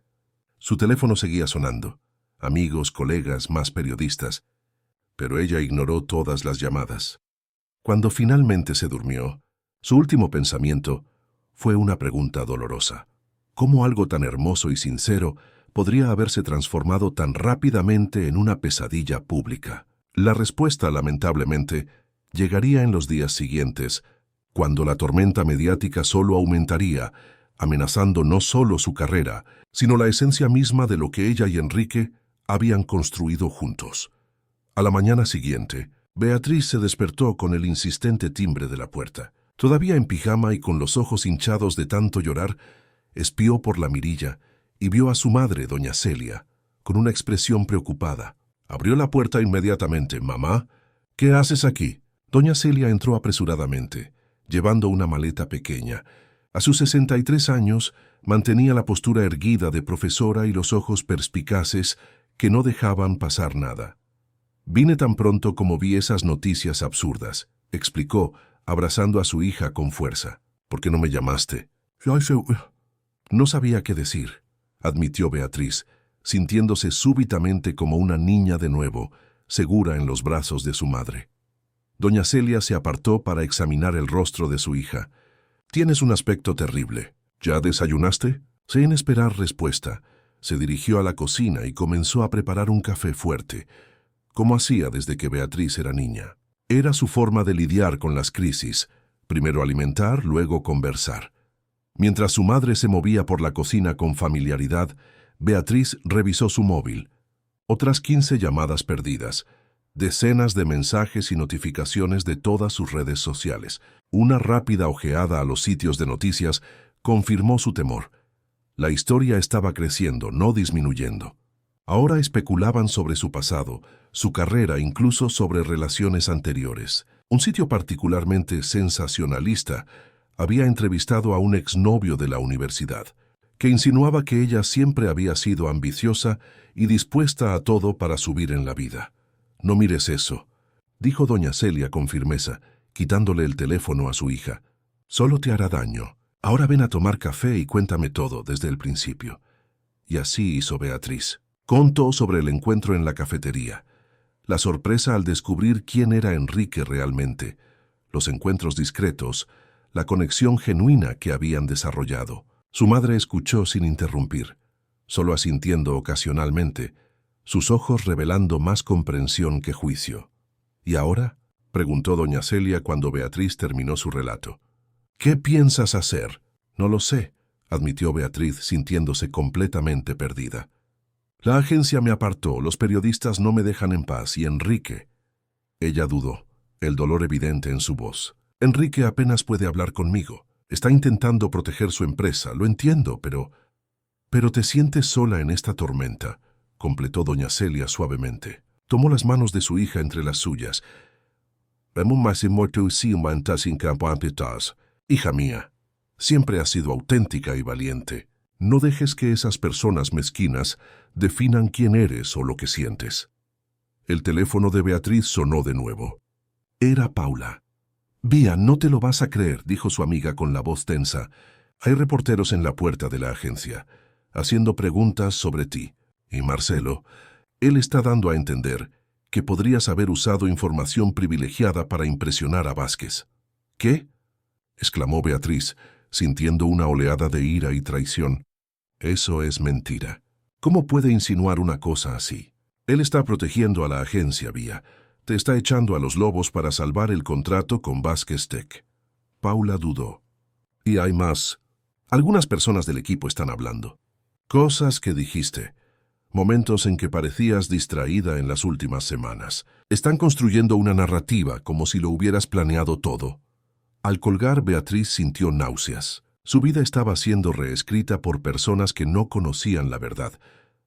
Su teléfono seguía sonando. Amigos, colegas, más periodistas. Pero ella ignoró todas las llamadas. Cuando finalmente se durmió, su último pensamiento fue una pregunta dolorosa. ¿Cómo algo tan hermoso y sincero podría haberse transformado tan rápidamente en una pesadilla pública? La respuesta, lamentablemente, llegaría en los días siguientes, cuando la tormenta mediática solo aumentaría, amenazando no solo su carrera, sino la esencia misma de lo que ella y Enrique habían construido juntos. A la mañana siguiente, Beatriz se despertó con el insistente timbre de la puerta. Todavía en pijama y con los ojos hinchados de tanto llorar, espió por la mirilla y vio a su madre, doña Celia, con una expresión preocupada. Abrió la puerta inmediatamente. «Mamá, ¿qué haces aquí?» Doña Celia entró apresuradamente, llevando una maleta pequeña. A sus 63 años, mantenía la postura erguida de profesora y los ojos perspicaces que no dejaban pasar nada. «Vine tan pronto como vi esas noticias absurdas», explicó, abrazando a su hija con fuerza. «¿Por qué no me llamaste?» «No sabía qué decir», admitió Beatriz, sintiéndose súbitamente como una niña de nuevo, segura en los brazos de su madre. Doña Celia se apartó para examinar el rostro de su hija. «Tienes un aspecto terrible. ¿Ya desayunaste?» Sin esperar respuesta, se dirigió a la cocina y comenzó a preparar un café fuerte, como hacía desde que Beatriz era niña. Era su forma de lidiar con las crisis, primero alimentar, luego conversar. Mientras su madre se movía por la cocina con familiaridad, Beatriz revisó su móvil. Otras 15 llamadas perdidas, decenas de mensajes y notificaciones de todas sus redes sociales. Una rápida ojeada a los sitios de noticias confirmó su temor. La historia estaba creciendo, no disminuyendo. Ahora especulaban sobre su pasado, su carrera, incluso sobre relaciones anteriores. Un sitio particularmente sensacionalista había entrevistado a un exnovio de la universidad, que insinuaba que ella siempre había sido ambiciosa y dispuesta a todo para subir en la vida. «No mires eso», dijo doña Celia con firmeza, quitándole el teléfono a su hija. «Solo te hará daño. Ahora ven a tomar café y cuéntame todo desde el principio». Y así hizo Beatriz. Contó sobre el encuentro en la cafetería, la sorpresa al descubrir quién era Enrique realmente, los encuentros discretos, la conexión genuina que habían desarrollado. Su madre escuchó sin interrumpir, solo asintiendo ocasionalmente, sus ojos revelando más comprensión que juicio. «¿Y ahora?», preguntó doña Celia cuando Beatriz terminó su relato. «¿Qué piensas hacer?» «No lo sé», admitió Beatriz, sintiéndose completamente perdida. «La agencia me apartó, los periodistas no me dejan en paz, y Enrique...» Ella dudó, el dolor evidente en su voz. «Enrique apenas puede hablar conmigo. Está intentando proteger su empresa, lo entiendo, pero... «Pero te sientes sola en esta tormenta», completó doña Celia suavemente. Tomó las manos de su hija entre las suyas. «Hija mía, siempre has sido auténtica y valiente. No dejes que esas personas mezquinas definan quién eres o lo que sientes». El teléfono de Beatriz sonó de nuevo. Era Paula. «Vía, no te lo vas a creer», dijo su amiga con la voz tensa. «Hay reporteros en la puerta de la agencia, haciendo preguntas sobre ti. Y Marcelo, él está dando a entender que podrías haber usado información privilegiada para impresionar a Vázquez». «¿Qué?», exclamó Beatriz, sintiendo una oleada de ira y traición. «Eso es mentira. ¿Cómo puede insinuar una cosa así? Él está protegiendo a la agencia, Vía. Te está echando a los lobos para salvar el contrato con Vázquez Tech». Paula dudó. «Y hay más. Algunas personas del equipo están hablando. Cosas que dijiste. Momentos en que parecías distraída en las últimas semanas. Están construyendo una narrativa como si lo hubieras planeado todo». Al colgar, Beatriz sintió náuseas. Su vida estaba siendo reescrita por personas que no conocían la verdad,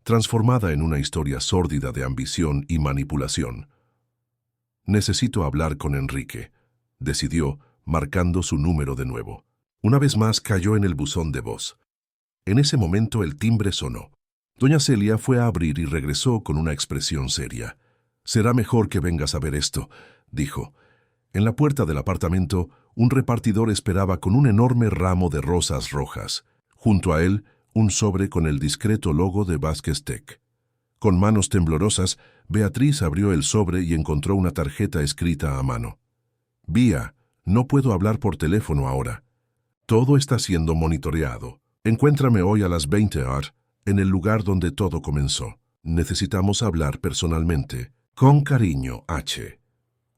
transformada en una historia sórdida de ambición y manipulación. «Necesito hablar con Enrique», decidió, marcando su número de nuevo. Una vez más cayó en el buzón de voz. En ese momento el timbre sonó. Doña Celia fue a abrir y regresó con una expresión seria. «Será mejor que vengas a ver esto», dijo. En la puerta del apartamento, un repartidor esperaba con un enorme ramo de rosas rojas. Junto a él, un sobre con el discreto logo de Vázquez Tech. Con manos temblorosas, Beatriz abrió el sobre y encontró una tarjeta escrita a mano. «Vía, no puedo hablar por teléfono ahora. Todo está siendo monitoreado. Encuéntrame hoy a las 20 horas en el lugar donde todo comenzó. Necesitamos hablar personalmente. Con cariño, H».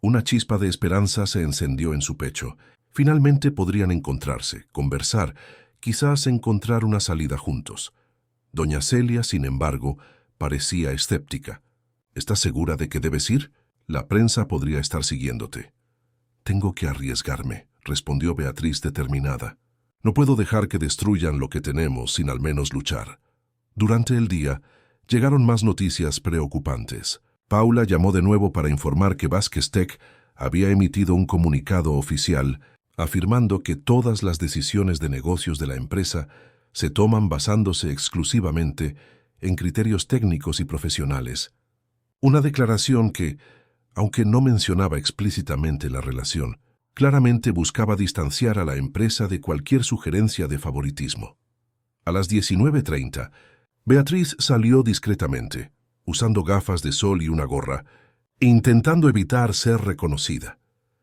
Una chispa de esperanza se encendió en su pecho. Finalmente podrían encontrarse, conversar, quizás encontrar una salida juntos. Doña Celia, sin embargo, parecía escéptica. «¿Estás segura de que debes ir?», La prensa podría estar siguiéndote. Tengo que arriesgarme, respondió Beatriz determinada. No puedo dejar que destruyan lo que tenemos sin al menos luchar. Durante el día, llegaron más noticias preocupantes. Paula llamó de nuevo para informar que Vázquez Tech había emitido un comunicado oficial afirmando que todas las decisiones de negocios de la empresa se toman basándose exclusivamente en criterios técnicos y profesionales. Una declaración que, aunque no mencionaba explícitamente la relación, claramente buscaba distanciar a la empresa de cualquier sugerencia de favoritismo. A las 19:30, Beatriz salió discretamente, usando gafas de sol y una gorra, intentando evitar ser reconocida.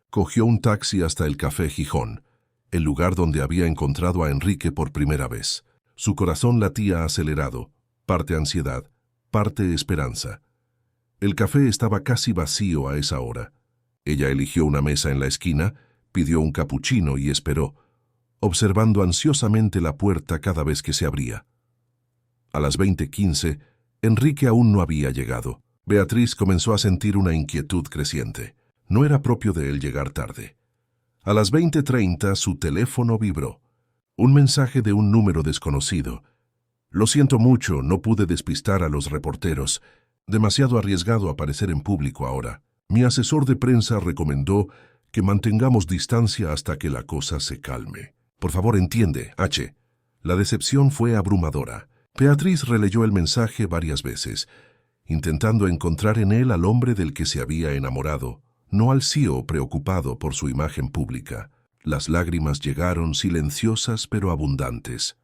Cogió un taxi hasta el Café Gijón, el lugar donde había encontrado a Enrique por primera vez. Su corazón latía acelerado, parte ansiedad, parte esperanza. El café estaba casi vacío a esa hora. Ella eligió una mesa en la esquina, pidió un capuchino y esperó, observando ansiosamente la puerta cada vez que se abría. A las 20:15, Enrique aún no había llegado. Beatriz comenzó a sentir una inquietud creciente. No era propio de él llegar tarde. A las 20:30 su teléfono vibró. Un mensaje de un número desconocido. Lo siento mucho, no pude despistar a los reporteros. Demasiado arriesgado aparecer en público ahora. Mi asesor de prensa recomendó que mantengamos distancia hasta que la cosa se calme. Por favor, entiende, H. La decepción fue abrumadora. Beatriz releyó el mensaje varias veces, intentando encontrar en él al hombre del que se había enamorado, no al CEO preocupado por su imagen pública. Las lágrimas llegaron silenciosas pero abundantes.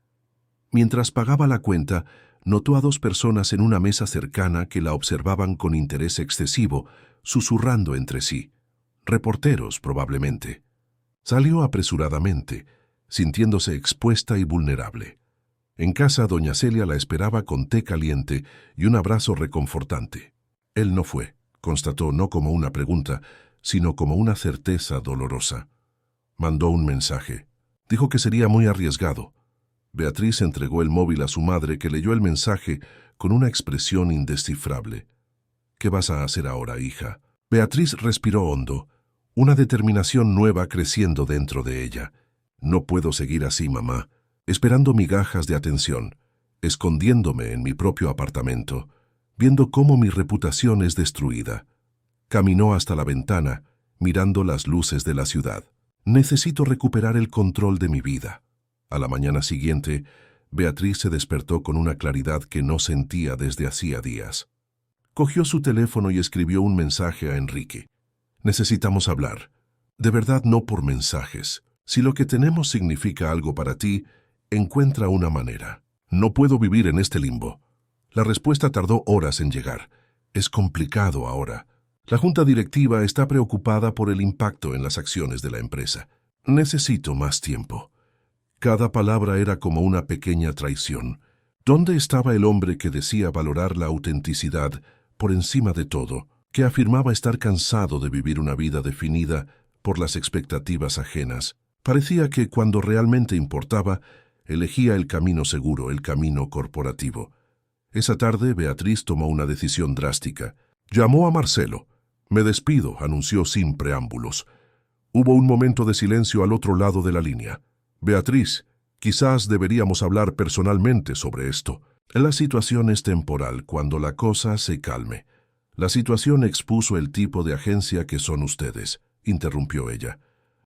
Mientras pagaba la cuenta, notó a dos personas en una mesa cercana que la observaban con interés excesivo, susurrando entre sí. Reporteros, probablemente. Salió apresuradamente, sintiéndose expuesta y vulnerable. En casa, doña Celia la esperaba con té caliente y un abrazo reconfortante. Él no fue, constató no como una pregunta, sino como una certeza dolorosa. Mandó un mensaje. Dijo que sería muy arriesgado. Beatriz entregó el móvil a su madre, que leyó el mensaje con una expresión indescifrable. ¿Qué vas a hacer ahora, hija? Beatriz respiró hondo, una determinación nueva creciendo dentro de ella. No puedo seguir así, mamá, esperando migajas de atención, escondiéndome en mi propio apartamento, viendo cómo mi reputación es destruida. Caminó hasta la ventana, mirando las luces de la ciudad. Necesito recuperar el control de mi vida. A la mañana siguiente, Beatriz se despertó con una claridad que no sentía desde hacía días. Cogió su teléfono y escribió un mensaje a Enrique. Necesitamos hablar. De verdad, no por mensajes. Si lo que tenemos significa algo para ti, encuentra una manera. No puedo vivir en este limbo. La respuesta tardó horas en llegar. Es complicado ahora. La junta directiva está preocupada por el impacto en las acciones de la empresa. Necesito más tiempo. Cada palabra era como una pequeña traición. ¿Dónde estaba el hombre que decía valorar la autenticidad por encima de todo, que afirmaba estar cansado de vivir una vida definida por las expectativas ajenas? Parecía que cuando realmente importaba, elegía el camino seguro, el camino corporativo. Esa tarde, Beatriz tomó una decisión drástica. Llamó a Marcelo. Me despido, anunció sin preámbulos. Hubo un momento de silencio al otro lado de la línea. Beatriz, quizás deberíamos hablar personalmente sobre esto. La situación es temporal, cuando la cosa se calme. La situación expuso el tipo de agencia que son ustedes, interrumpió ella.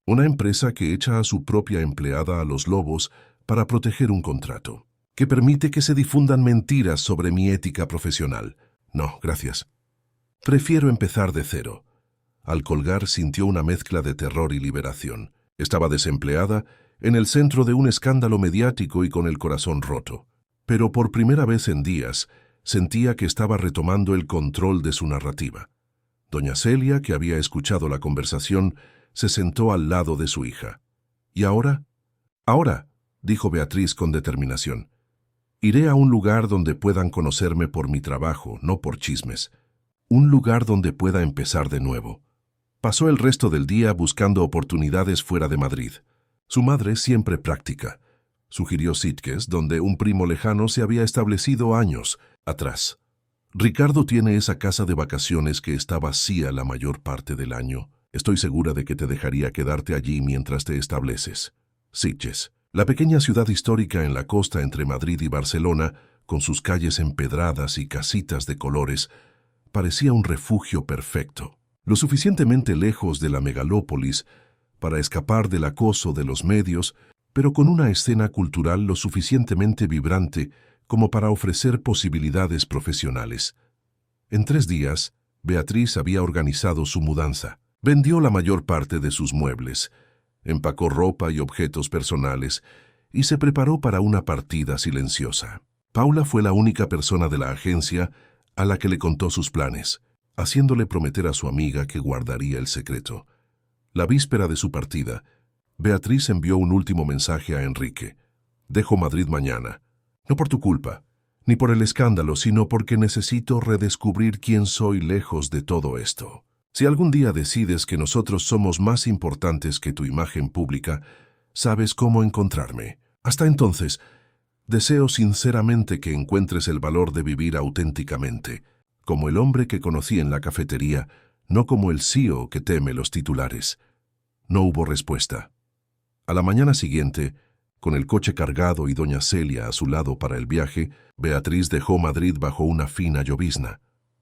Una empresa que echa a su propia empleada a los lobos para proteger un contrato, que permite que se difundan mentiras sobre mi ética profesional. No, gracias. Prefiero empezar de cero. Al colgar sintió una mezcla de terror y liberación. Estaba desempleada, en el centro de un escándalo mediático y con el corazón roto. Pero por primera vez en días, sentía que estaba retomando el control de su narrativa. Doña Celia, que había escuchado la conversación, se sentó al lado de su hija. ¿Y ahora? Ahora, dijo Beatriz con determinación. Iré a un lugar donde puedan conocerme por mi trabajo, no por chismes. Un lugar donde pueda empezar de nuevo. Pasó el resto del día buscando oportunidades fuera de Madrid. Su madre, siempre práctica, sugirió Sitges, donde un primo lejano se había establecido años atrás. Ricardo tiene esa casa de vacaciones que está vacía la mayor parte del año. Estoy segura de que te dejaría quedarte allí mientras te estableces. Sitges, la pequeña ciudad histórica en la costa entre Madrid y Barcelona, con sus calles empedradas y casitas de colores, parecía un refugio perfecto. Lo suficientemente lejos de la megalópolis para escapar del acoso de los medios, pero con una escena cultural lo suficientemente vibrante como para ofrecer posibilidades profesionales. En 3 días, Beatriz había organizado su mudanza. Vendió la mayor parte de sus muebles, empacó ropa y objetos personales y se preparó para una partida silenciosa. Paula fue la única persona de la agencia a la que le contó sus planes, haciéndole prometer a su amiga que guardaría el secreto. La víspera de su partida, Beatriz envió un último mensaje a Enrique. «Dejo Madrid mañana. No por tu culpa, ni por el escándalo, sino porque necesito redescubrir quién soy lejos de todo esto. Si algún día decides que nosotros somos más importantes que tu imagen pública, sabes cómo encontrarme. Hasta entonces, deseo sinceramente que encuentres el valor de vivir auténticamente, como el hombre que conocí en la cafetería, no como el CEO que teme los titulares». No hubo respuesta. A la mañana siguiente, con el coche cargado y doña Celia a su lado para el viaje, Beatriz dejó Madrid bajo una fina llovizna,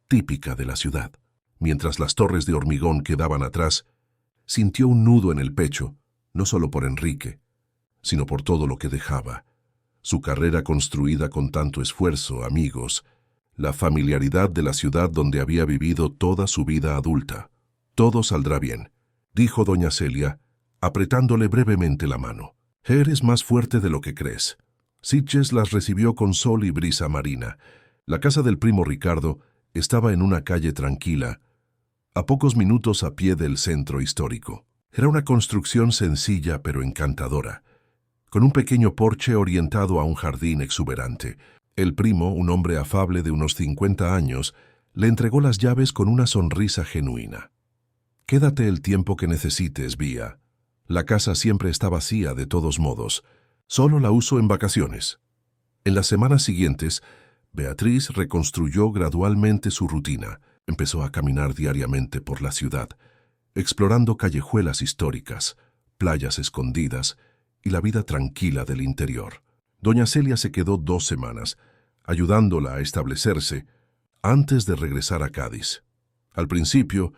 típica de la ciudad. Mientras las torres de hormigón quedaban atrás, sintió un nudo en el pecho, no solo por Enrique, sino por todo lo que dejaba. Su carrera construida con tanto esfuerzo, amigos, la familiaridad de la ciudad donde había vivido toda su vida adulta. «Todo saldrá bien», dijo doña Celia, apretándole brevemente la mano. «Eres más fuerte de lo que crees». Sitges las recibió con sol y brisa marina. La casa del primo Ricardo estaba en una calle tranquila, a pocos minutos a pie del centro histórico. Era una construcción sencilla pero encantadora, con un pequeño porche orientado a un jardín exuberante. El primo, un hombre afable de unos 50 años, le entregó las llaves con una sonrisa genuina. «Quédate el tiempo que necesites, Vía. La casa siempre está vacía de todos modos. Solo la uso en vacaciones». En las semanas siguientes, Beatriz reconstruyó gradualmente su rutina. Empezó a caminar diariamente por la ciudad, explorando callejuelas históricas, playas escondidas y la vida tranquila del interior. Doña Celia se quedó 2 semanas, ayudándola a establecerse antes de regresar a Cádiz. Al principio,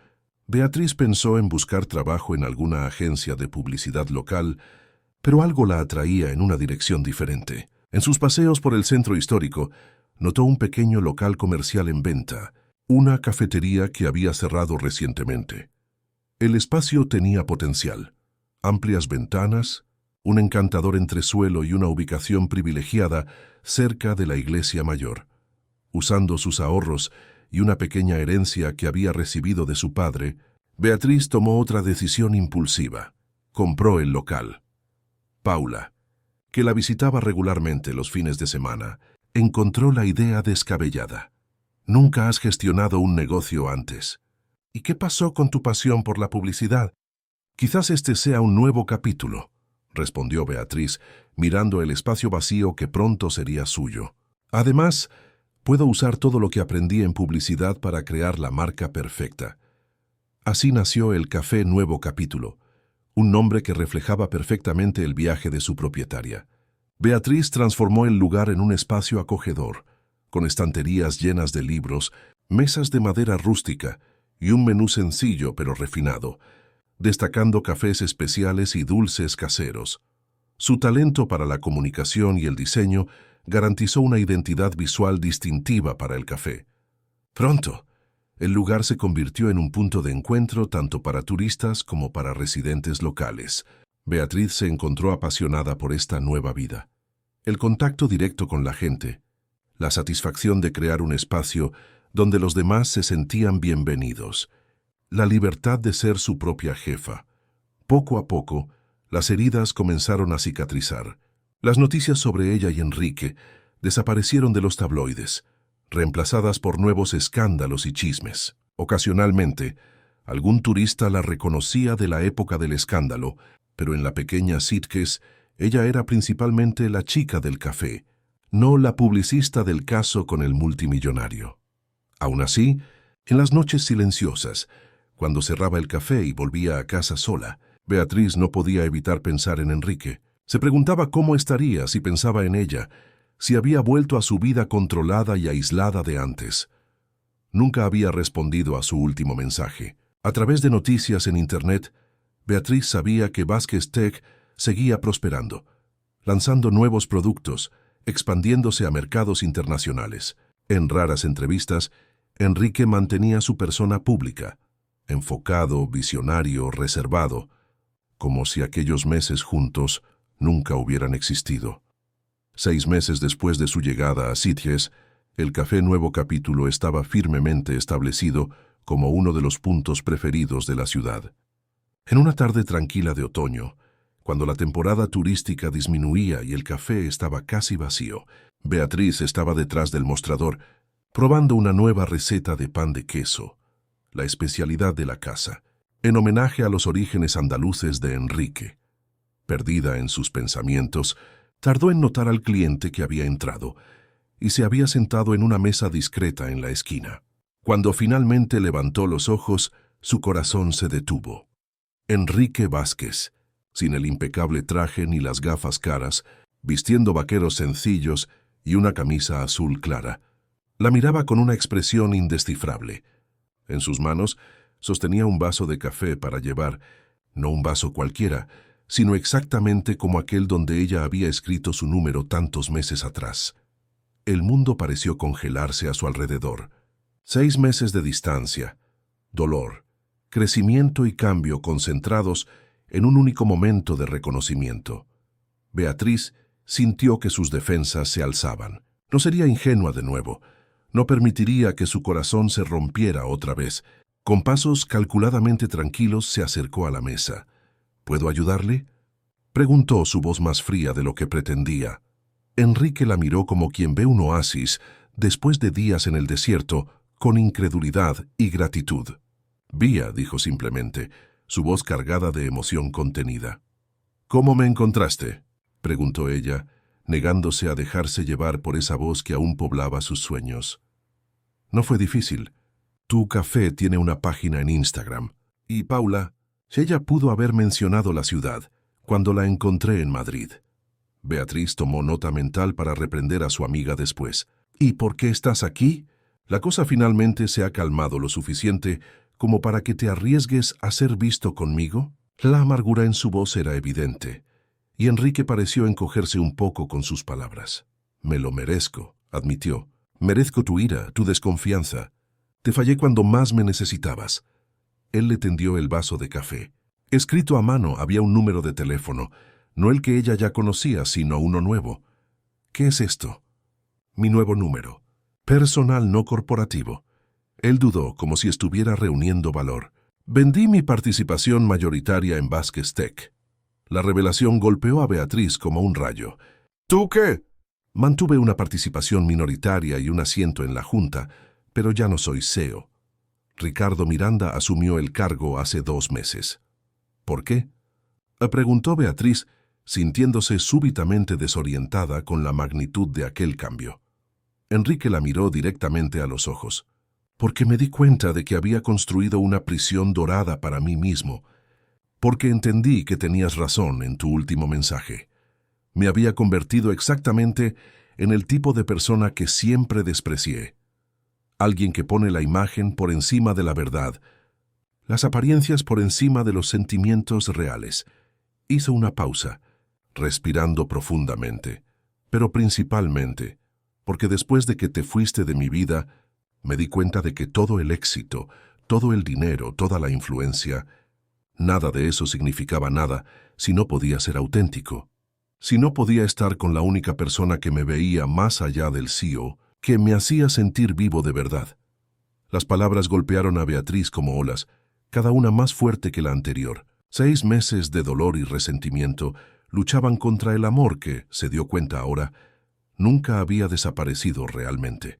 Beatriz pensó en buscar trabajo en alguna agencia de publicidad local, pero algo la atraía en una dirección diferente. En sus paseos por el centro histórico, notó un pequeño local comercial en venta, una cafetería que había cerrado recientemente. El espacio tenía potencial: amplias ventanas, un encantador entresuelo y una ubicación privilegiada cerca de la iglesia mayor. Usando sus ahorros y una pequeña herencia que había recibido de su padre, Beatriz tomó otra decisión impulsiva. Compró el local. Paula, que la visitaba regularmente los fines de semana, encontró la idea descabellada. «Nunca has gestionado un negocio antes. ¿Y qué pasó con tu pasión por la publicidad? Quizás este sea un nuevo capítulo», respondió Beatriz, mirando el espacio vacío que pronto sería suyo. «Además, puedo usar todo lo que aprendí en publicidad para crear la marca perfecta». Así nació el Café Nuevo Capítulo, un nombre que reflejaba perfectamente el viaje de su propietaria. Beatriz transformó el lugar en un espacio acogedor, con estanterías llenas de libros, mesas de madera rústica y un menú sencillo pero refinado, destacando cafés especiales y dulces caseros. Su talento para la comunicación y el diseño garantizó una identidad visual distintiva para el café. Pronto, el lugar se convirtió en un punto de encuentro tanto para turistas como para residentes locales. Beatriz se encontró apasionada por esta nueva vida. El contacto directo con la gente, la satisfacción de crear un espacio donde los demás se sentían bienvenidos, la libertad de ser su propia jefa. Poco a poco, las heridas comenzaron a cicatrizar. Las noticias sobre ella y Enrique desaparecieron de los tabloides, reemplazadas por nuevos escándalos y chismes. Ocasionalmente, algún turista la reconocía de la época del escándalo, pero en la pequeña Sitges, ella era principalmente la chica del café, no la publicista del caso con el multimillonario. Aún así, en las noches silenciosas, cuando cerraba el café y volvía a casa sola, Beatriz no podía evitar pensar en Enrique. Se preguntaba cómo estaría si pensaba en ella, si había vuelto a su vida controlada y aislada de antes. Nunca había respondido a su último mensaje. A través de noticias en Internet, Beatriz sabía que Vázquez Tech seguía prosperando, lanzando nuevos productos, expandiéndose a mercados internacionales. En raras entrevistas, Enrique mantenía su persona pública, enfocado, visionario, reservado, como si aquellos meses juntos nunca hubieran existido. 6 meses después de su llegada a Sitges, el Café Nuevo Capítulo estaba firmemente establecido como uno de los puntos preferidos de la ciudad. En una tarde tranquila de otoño, cuando la temporada turística disminuía y el café estaba casi vacío, Beatriz estaba detrás del mostrador, probando una nueva receta de pan de queso, la especialidad de la casa, en homenaje a los orígenes andaluces de Enrique. Perdida en sus pensamientos, tardó en notar al cliente que había entrado y se había sentado en una mesa discreta en la esquina. Cuando finalmente levantó los ojos, su corazón se detuvo. Enrique Vázquez, sin el impecable traje ni las gafas caras, vistiendo vaqueros sencillos y una camisa azul clara, la miraba con una expresión indescifrable. En sus manos sostenía un vaso de café para llevar, no un vaso cualquiera, sino exactamente como aquel donde ella había escrito su número tantos meses atrás. El mundo pareció congelarse a su alrededor. 6 meses de distancia, dolor, crecimiento y cambio concentrados en un único momento de reconocimiento. Beatriz sintió que sus defensas se alzaban. No sería ingenua de nuevo. No permitiría que su corazón se rompiera otra vez. Con pasos calculadamente tranquilos se acercó a la mesa. ¿Puedo ayudarle?, preguntó, su voz más fría de lo que pretendía. Enrique la miró como quien ve un oasis después de días en el desierto, con incredulidad y gratitud. «Vía», dijo simplemente, su voz cargada de emoción contenida. «¿Cómo me encontraste?», preguntó ella, negándose a dejarse llevar por esa voz que aún poblaba sus sueños. «No fue difícil. Tu café tiene una página en Instagram. Y Paula, ella pudo haber mencionado la ciudad cuando la encontré en Madrid». Beatriz tomó nota mental para reprender a su amiga después. «¿Y por qué estás aquí? La cosa finalmente se ha calmado lo suficiente como para que te arriesgues a ser visto conmigo». La amargura en su voz era evidente, y Enrique pareció encogerse un poco con sus palabras. «Me lo merezco», admitió. «Merezco tu ira, tu desconfianza. Te fallé cuando más me necesitabas». Él le tendió el vaso de café. Escrito a mano había un número de teléfono, no el que ella ya conocía, sino uno nuevo. «¿Qué es esto?» «Mi nuevo número. Personal, no corporativo». Él dudó, como si estuviera reuniendo valor. «Vendí mi participación mayoritaria en Vázquez Tech». La revelación golpeó a Beatriz como un rayo. «¿Tú qué?». «Mantuve una participación minoritaria y un asiento en la junta, pero ya no soy CEO. Ricardo Miranda asumió el cargo hace 2 meses». «¿Por qué?», preguntó Beatriz, sintiéndose súbitamente desorientada con la magnitud de aquel cambio. Enrique la miró directamente a los ojos. «Porque me di cuenta de que había construido una prisión dorada para mí mismo. Porque entendí que tenías razón en tu último mensaje. Me había convertido exactamente en el tipo de persona que siempre desprecié. Alguien que pone la imagen por encima de la verdad, las apariencias por encima de los sentimientos reales». Hizo una pausa, respirando profundamente, pero principalmente, porque después de que te fuiste de mi vida, me di cuenta de que todo el éxito, todo el dinero, toda la influencia, nada de eso significaba nada si no podía ser auténtico, si no podía estar con la única persona que me veía más allá del CEO, que me hacía sentir vivo de verdad. Las palabras golpearon a Beatriz como olas, cada una más fuerte que la anterior. 6 meses de dolor y resentimiento luchaban contra el amor que, se dio cuenta ahora, nunca había desaparecido realmente.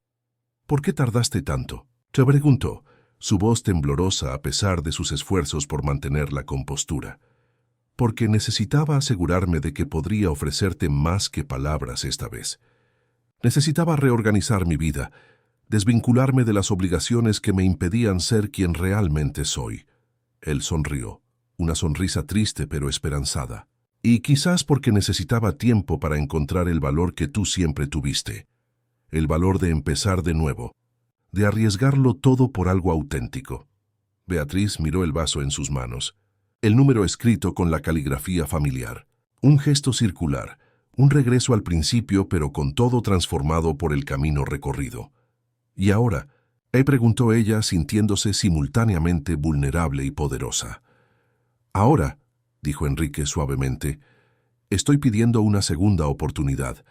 «¿Por qué tardaste tanto?», se preguntó, su voz temblorosa a pesar de sus esfuerzos por mantener la compostura. «Porque necesitaba asegurarme de que podría ofrecerte más que palabras esta vez. Necesitaba reorganizar mi vida, desvincularme de las obligaciones que me impedían ser quien realmente soy. Él sonrió, una sonrisa triste pero esperanzada. Y quizás porque necesitaba tiempo para encontrar el valor que tú siempre tuviste. El valor de empezar de nuevo, de arriesgarlo todo por algo auténtico. Beatriz miró el vaso en sus manos. El número escrito con la caligrafía familiar. Un gesto circular, un regreso al principio pero con todo transformado por el camino recorrido. ¿Y ahora? Preguntó ella sintiéndose simultáneamente vulnerable y poderosa. Ahora, dijo Enrique suavemente, estoy pidiendo una segunda oportunidad,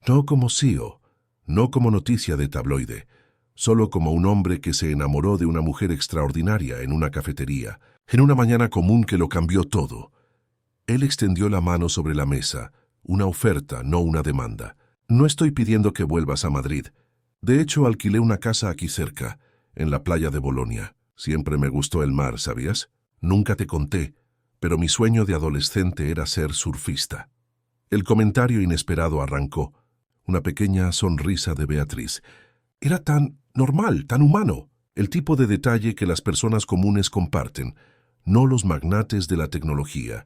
no como CEO, no como noticia de tabloide, solo como un hombre que se enamoró de una mujer extraordinaria en una cafetería, en una mañana común que lo cambió todo. Él extendió la mano sobre la mesa, una oferta, no una demanda. No estoy pidiendo que vuelvas a Madrid. De hecho, alquilé una casa aquí cerca, en la playa de Bolonia. Siempre me gustó el mar, ¿sabías? Nunca te conté, pero mi sueño de adolescente era ser surfista. El comentario inesperado arrancó. Una pequeña sonrisa de Beatriz. Era tan normal, tan humano, el tipo de detalle que las personas comunes comparten, no los magnates de la tecnología.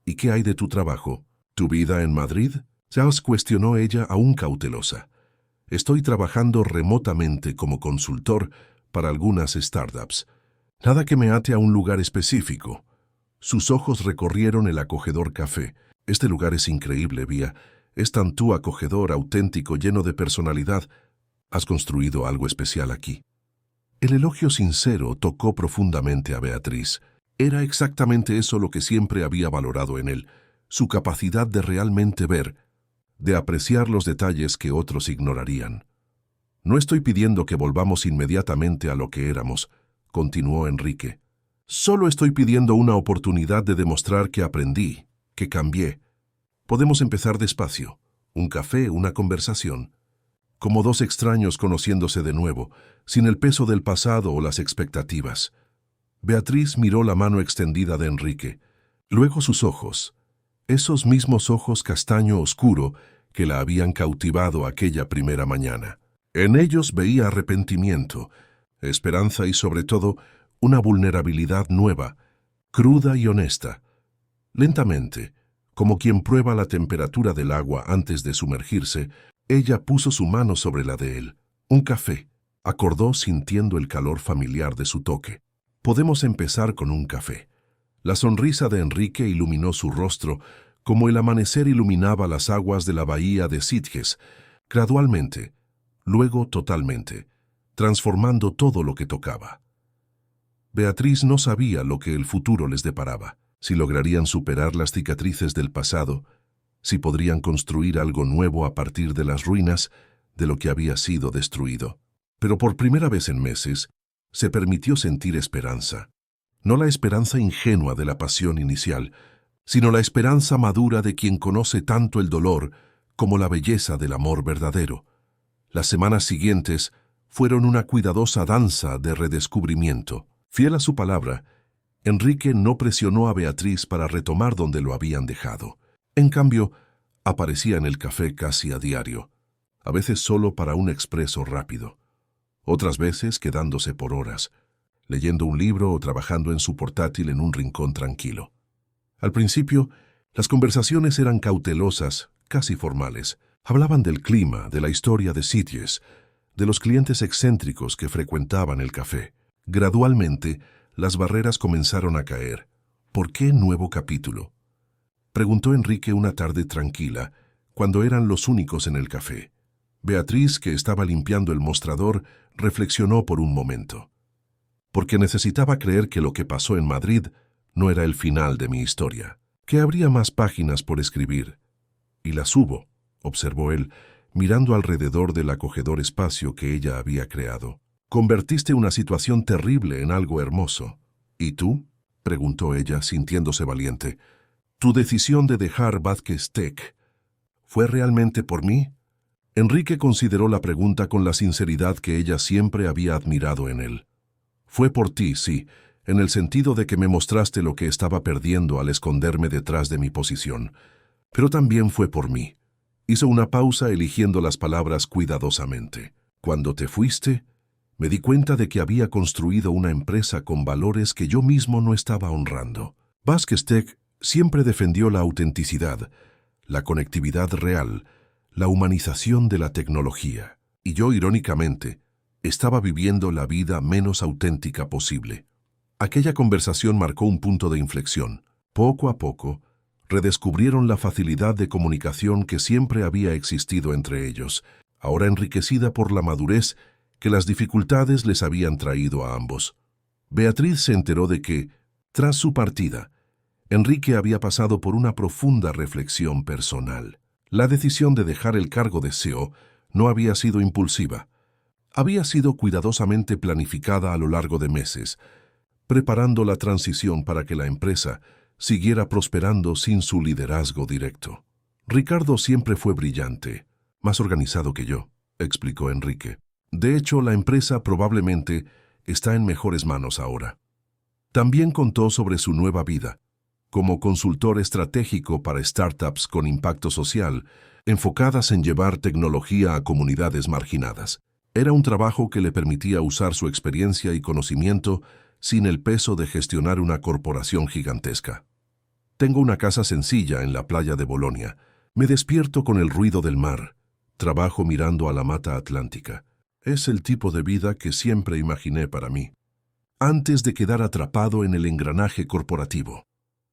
¿Y qué hay de tu trabajo? ¿Tu vida en Madrid? Charles cuestionó ella aún cautelosa. Estoy trabajando remotamente como consultor para algunas startups. Nada que me ate a un lugar específico. Sus ojos recorrieron el acogedor café. Este lugar es increíble, Vía. Es tan tú acogedor, auténtico, lleno de personalidad. Has construido algo especial aquí. El elogio sincero tocó profundamente a Beatriz. Era exactamente eso lo que siempre había valorado en él, su capacidad de realmente ver, de apreciar los detalles que otros ignorarían. No estoy pidiendo que volvamos inmediatamente a lo que éramos, continuó Enrique. Solo estoy pidiendo una oportunidad de demostrar que aprendí, que cambié. Podemos empezar despacio, un café, una conversación, como dos extraños conociéndose de nuevo, sin el peso del pasado o las expectativas. Beatriz miró la mano extendida de Enrique, luego sus ojos, esos mismos ojos castaño oscuro que la habían cautivado aquella primera mañana. En ellos veía arrepentimiento, esperanza y sobre todo una vulnerabilidad nueva, cruda y honesta. Lentamente, como quien prueba la temperatura del agua antes de sumergirse, ella puso su mano sobre la de él. Un café, acordó sintiendo el calor familiar de su toque. Podemos empezar con un café. La sonrisa de Enrique iluminó su rostro como el amanecer iluminaba las aguas de la bahía de Sitges, gradualmente, luego totalmente, transformando todo lo que tocaba. Beatriz no sabía lo que el futuro les deparaba, si lograrían superar las cicatrices del pasado, si podrían construir algo nuevo a partir de las ruinas de lo que había sido destruido. Pero por primera vez en meses, se permitió sentir esperanza. No la esperanza ingenua de la pasión inicial, sino la esperanza madura de quien conoce tanto el dolor como la belleza del amor verdadero. Las semanas siguientes fueron una cuidadosa danza de redescubrimiento. Fiel a su palabra, Enrique no presionó a Beatriz para retomar donde lo habían dejado. En cambio, aparecía en el café casi a diario, a veces solo para un expreso rápido, otras veces quedándose por horas, leyendo un libro o trabajando en su portátil en un rincón tranquilo. Al principio, las conversaciones eran cautelosas, casi formales. Hablaban del clima, de la historia de Sitges, de los clientes excéntricos que frecuentaban el café. Gradualmente, las barreras comenzaron a caer. ¿Por qué nuevo capítulo?, preguntó Enrique una tarde tranquila, cuando eran los únicos en el café. Beatriz, que estaba limpiando el mostrador, reflexionó por un momento. Porque necesitaba creer que lo que pasó en Madrid no era el final de mi historia, que habría más páginas por escribir. Y las hubo, observó él, mirando alrededor del acogedor espacio que ella había creado. Convertiste una situación terrible en algo hermoso. ¿Y tú?, preguntó ella, sintiéndose valiente. ¿Tu decisión de dejar Vázquez Tech fue realmente por mí? Enrique consideró la pregunta con la sinceridad que ella siempre había admirado en él. Fue por ti, sí, en el sentido de que me mostraste lo que estaba perdiendo al esconderme detrás de mi posición. Pero también fue por mí. Hizo una pausa eligiendo las palabras cuidadosamente. Cuando te fuiste, me di cuenta de que había construido una empresa con valores que yo mismo no estaba honrando. Vasquez Tech siempre defendió la autenticidad, la conectividad real, la humanización de la tecnología. Y yo, irónicamente, estaba viviendo la vida menos auténtica posible. Aquella conversación marcó un punto de inflexión. Poco a poco, redescubrieron la facilidad de comunicación que siempre había existido entre ellos, ahora enriquecida por la madurez que las dificultades les habían traído a ambos. Beatriz se enteró de que, tras su partida, Enrique había pasado por una profunda reflexión personal. La decisión de dejar el cargo de CEO no había sido impulsiva. Había sido cuidadosamente planificada a lo largo de meses, preparando la transición para que la empresa siguiera prosperando sin su liderazgo directo. Ricardo siempre fue brillante, más organizado que yo, explicó Enrique. De hecho, la empresa probablemente está en mejores manos ahora. También contó sobre su nueva vida, como consultor estratégico para startups con impacto social, enfocadas en llevar tecnología a comunidades marginadas. Era un trabajo que le permitía usar su experiencia y conocimiento sin el peso de gestionar una corporación gigantesca. Tengo una casa sencilla en la playa de Bolonia. Me despierto con el ruido del mar. Trabajo mirando a la mata atlántica. Es el tipo de vida que siempre imaginé para mí, antes de quedar atrapado en el engranaje corporativo.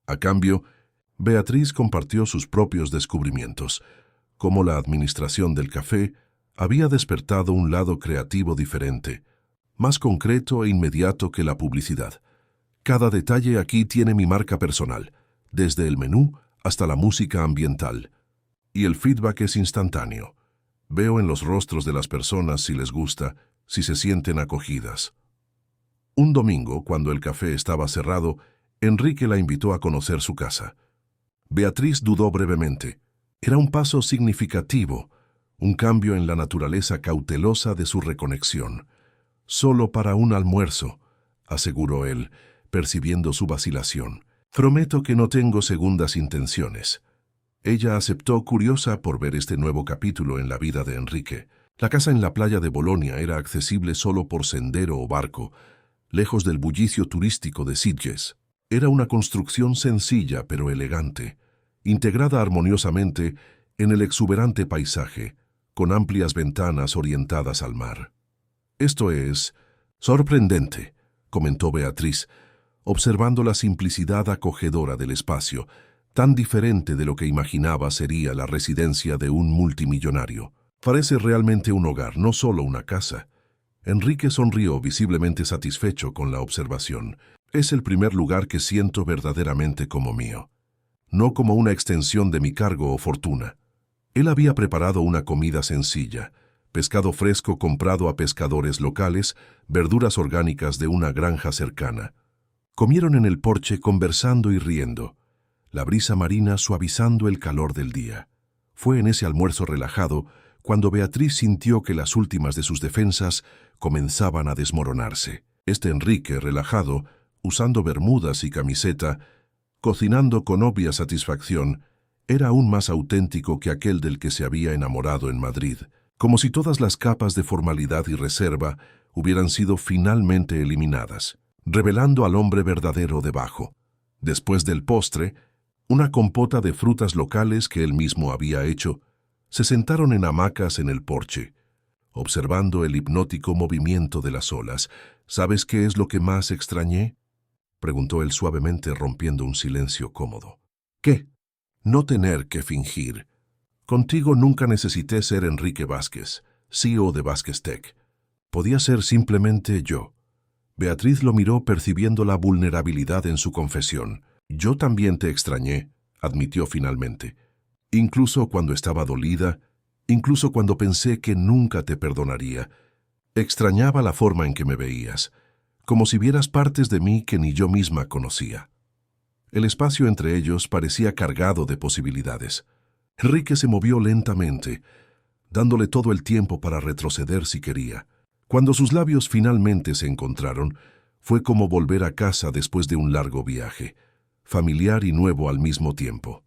A cambio, Beatriz compartió sus propios descubrimientos, como la administración del café había despertado un lado creativo diferente, más concreto e inmediato que la publicidad. Cada detalle aquí tiene mi marca personal, desde el menú hasta la música ambiental. Y el feedback es instantáneo. Veo en los rostros de las personas si les gusta, si se sienten acogidas. Un domingo, cuando el café estaba cerrado, Enrique la invitó a conocer su casa. Beatriz dudó brevemente. Era un paso significativo, un cambio en la naturaleza cautelosa de su reconexión. Solo para un almuerzo, aseguró él, percibiendo su vacilación. Prometo que no tengo segundas intenciones. Ella aceptó, curiosa por ver este nuevo capítulo en la vida de Enrique. La casa en la playa de Bolonia era accesible solo por sendero o barco, lejos del bullicio turístico de Sitges. Era una construcción sencilla pero elegante, integrada armoniosamente en el exuberante paisaje, con amplias ventanas orientadas al mar. Esto es sorprendente, comentó Beatriz, observando la simplicidad acogedora del espacio, tan diferente de lo que imaginaba sería la residencia de un multimillonario. Parece realmente un hogar, no solo una casa. Enrique sonrió, visiblemente satisfecho con la observación. Es el primer lugar que siento verdaderamente como mío, no como una extensión de mi cargo o fortuna. Él había preparado una comida sencilla, pescado fresco comprado a pescadores locales, verduras orgánicas de una granja cercana. Comieron en el porche conversando y riendo, la brisa marina suavizando el calor del día. Fue en ese almuerzo relajado cuando Beatriz sintió que las últimas de sus defensas comenzaban a desmoronarse. Enrique, relajado, usando bermudas y camiseta, cocinando con obvia satisfacción, era aún más auténtico que aquel del que se había enamorado en Madrid, como si todas las capas de formalidad y reserva hubieran sido finalmente eliminadas, revelando al hombre verdadero debajo. Después del postre, una compota de frutas locales que él mismo había hecho, se sentaron en hamacas en el porche, observando el hipnótico movimiento de las olas. ¿Sabes qué es lo que más extrañé?, preguntó él suavemente, rompiendo un silencio cómodo. ¿Qué? No tener que fingir. Contigo nunca necesité ser Enrique Vázquez, CEO de Vasquez Tech. Podía ser simplemente yo. Beatriz lo miró, percibiendo la vulnerabilidad en su confesión. Yo también te extrañé, admitió finalmente. Incluso cuando estaba dolida, incluso cuando pensé que nunca te perdonaría. Extrañaba la forma en que me veías, como si vieras partes de mí que ni yo misma conocía. El espacio entre ellos parecía cargado de posibilidades. Enrique se movió lentamente, dándole todo el tiempo para retroceder si quería. Cuando sus labios finalmente se encontraron, fue como volver a casa después de un largo viaje, familiar y nuevo al mismo tiempo.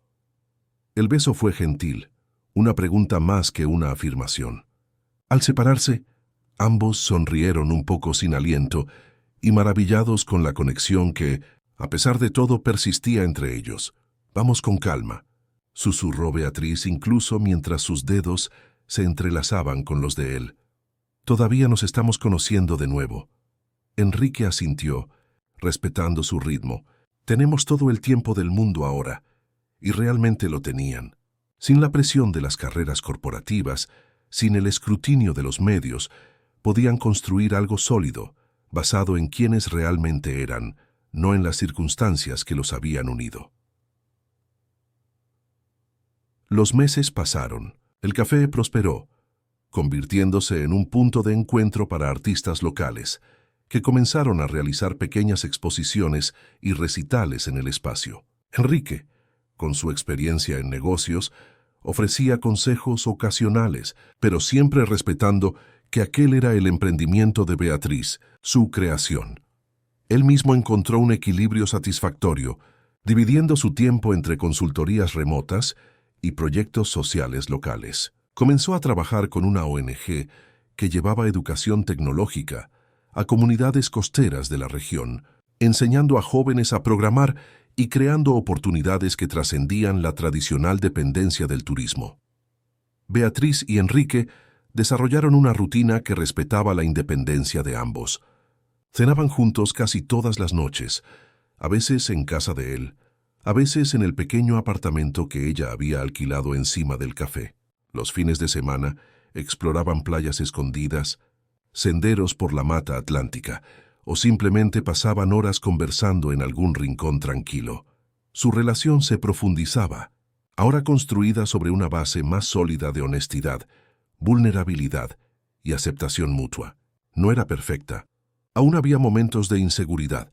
El beso fue gentil, una pregunta más que una afirmación. Al separarse, Ambos sonrieron un poco sin aliento y maravillados con la conexión que, a pesar de todo, persistía entre ellos. «Vamos con calma», susurró Beatriz incluso mientras sus dedos se entrelazaban con los de él. «Todavía nos estamos conociendo de nuevo». Enrique asintió, respetando su ritmo. «Tenemos todo el tiempo del mundo ahora». Y realmente lo tenían. Sin la presión de las carreras corporativas, sin el escrutinio de los medios, podían construir algo sólido, basado en quienes realmente eran, no en las circunstancias que los habían unido. Los meses pasaron. El café prosperó, convirtiéndose en un punto de encuentro para artistas locales, que comenzaron a realizar pequeñas exposiciones y recitales en el espacio. Enrique, con su experiencia en negocios, ofrecía consejos ocasionales, pero siempre respetando que aquel era el emprendimiento de Beatriz, su creación. Él mismo encontró un equilibrio satisfactorio, dividiendo su tiempo entre consultorías remotas y proyectos sociales locales. Comenzó a trabajar con una ONG que llevaba educación tecnológica a comunidades costeras de la región, enseñando a jóvenes a programar y creando oportunidades que trascendían la tradicional dependencia del turismo. Beatriz y Enrique desarrollaron una rutina que respetaba la independencia de ambos. Cenaban juntos casi todas las noches, a veces en casa de él, a veces en el pequeño apartamento que ella había alquilado encima del café. Los fines de semana exploraban playas escondidas, senderos por la mata atlántica, o simplemente pasaban horas conversando en algún rincón tranquilo. Su relación se profundizaba, ahora construida sobre una base más sólida de honestidad, vulnerabilidad y aceptación mutua. No era perfecta. Aún había momentos de inseguridad,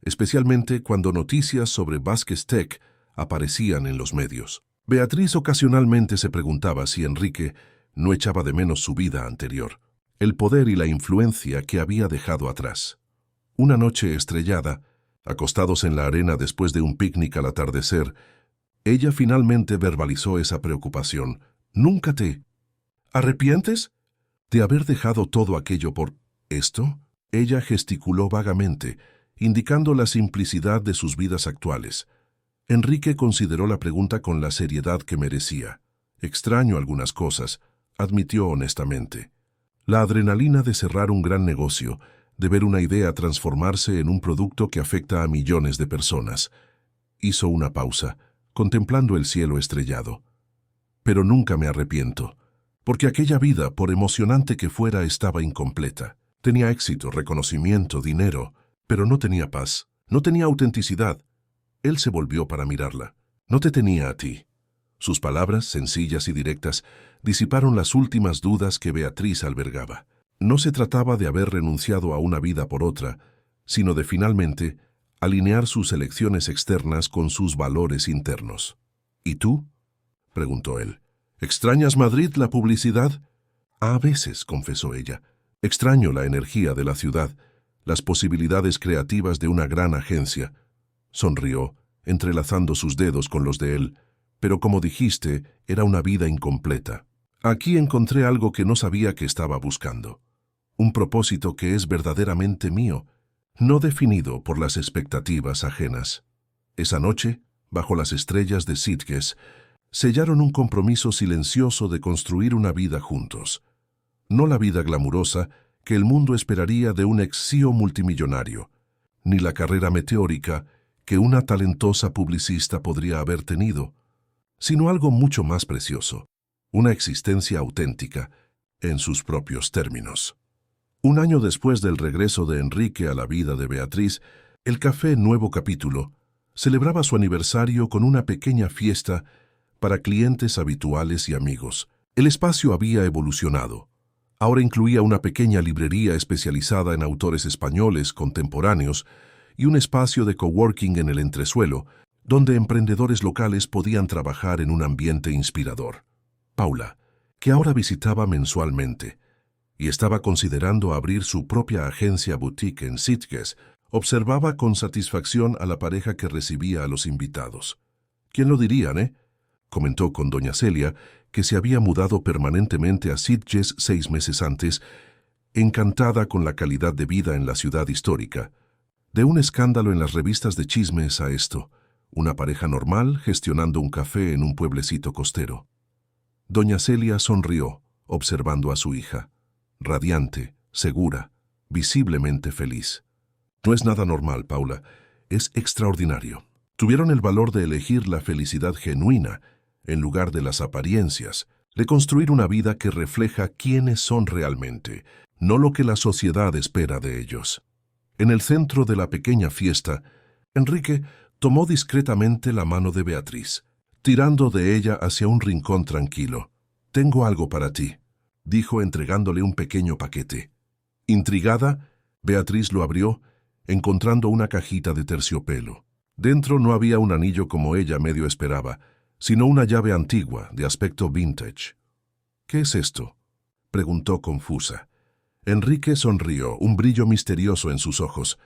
especialmente cuando noticias sobre Vázquez Tech aparecían en los medios. Beatriz ocasionalmente se preguntaba si Enrique no echaba de menos su vida anterior, el poder y la influencia que había dejado atrás. Una noche estrellada, acostados en la arena después de un picnic al atardecer, ella finalmente verbalizó esa preocupación. «¿Nunca te arrepientes de haber dejado todo aquello por esto?» Ella gesticuló vagamente, indicando la simplicidad de sus vidas actuales. Enrique consideró la pregunta con la seriedad que merecía. «Extraño algunas cosas», admitió honestamente. La adrenalina de cerrar un gran negocio, de ver una idea transformarse en un producto que afecta a millones de personas. Hizo una pausa, contemplando el cielo estrellado. «Pero nunca me arrepiento, porque aquella vida, por emocionante que fuera, estaba incompleta. Tenía éxito, reconocimiento, dinero, pero no tenía paz, no tenía autenticidad». Él se volvió para mirarla. «No te tenía a ti». Sus palabras, sencillas y directas, disiparon las últimas dudas que Beatriz albergaba. No se trataba de haber renunciado a una vida por otra, sino de finalmente alinear sus elecciones externas con sus valores internos. «¿Y tú?», preguntó él. «¿Extrañas Madrid, la publicidad?» «A veces», confesó ella. «Extraño la energía de la ciudad, las posibilidades creativas de una gran agencia». Sonrió, entrelazando sus dedos con los de él. «Pero como dijiste, era una vida incompleta. Aquí encontré algo que no sabía que estaba buscando. Un propósito que es verdaderamente mío, no definido por las expectativas ajenas». Esa noche, bajo las estrellas de Sitges, sellaron un compromiso silencioso de construir una vida juntos. No la vida glamurosa que el mundo esperaría de un ex-CEO multimillonario, ni la carrera meteórica que una talentosa publicista podría haber tenido, sino algo mucho más precioso, una existencia auténtica en sus propios términos. Un año después del regreso de Enrique a la vida de Beatriz, el café Nuevo Capítulo celebraba su aniversario con una pequeña fiesta para clientes habituales y amigos. El espacio había evolucionado. Ahora incluía una pequeña librería especializada en autores españoles contemporáneos y un espacio de coworking en el entresuelo, donde emprendedores locales podían trabajar en un ambiente inspirador. Paula, que ahora visitaba mensualmente y estaba considerando abrir su propia agencia boutique en Sitges, observaba con satisfacción a la pareja que recibía a los invitados. «¿Quién lo diría, comentó con doña Celia, que se había mudado permanentemente a Sitges 6 meses antes, encantada con la calidad de vida en la ciudad histórica. De un escándalo en las revistas de chismes a esto, una pareja normal gestionando un café en un pueblecito costero. Doña Celia sonrió, observando a su hija, radiante, segura, visiblemente feliz. No es nada normal, Paula, es extraordinario. Tuvieron el valor de elegir la felicidad genuina, en lugar de las apariencias, de construir una vida que refleja quiénes son realmente, no lo que la sociedad espera de ellos. En el centro de la pequeña fiesta, Enrique tomó discretamente la mano de Beatriz, tirando de ella hacia un rincón tranquilo. «Tengo algo para ti», dijo entregándole un pequeño paquete. Intrigada, Beatriz lo abrió, encontrando una cajita de terciopelo. Dentro no había un anillo como ella medio esperaba, sino una llave antigua, de aspecto vintage. «¿Qué es esto?», preguntó confusa. Enrique sonrió, un brillo misterioso en sus ojos.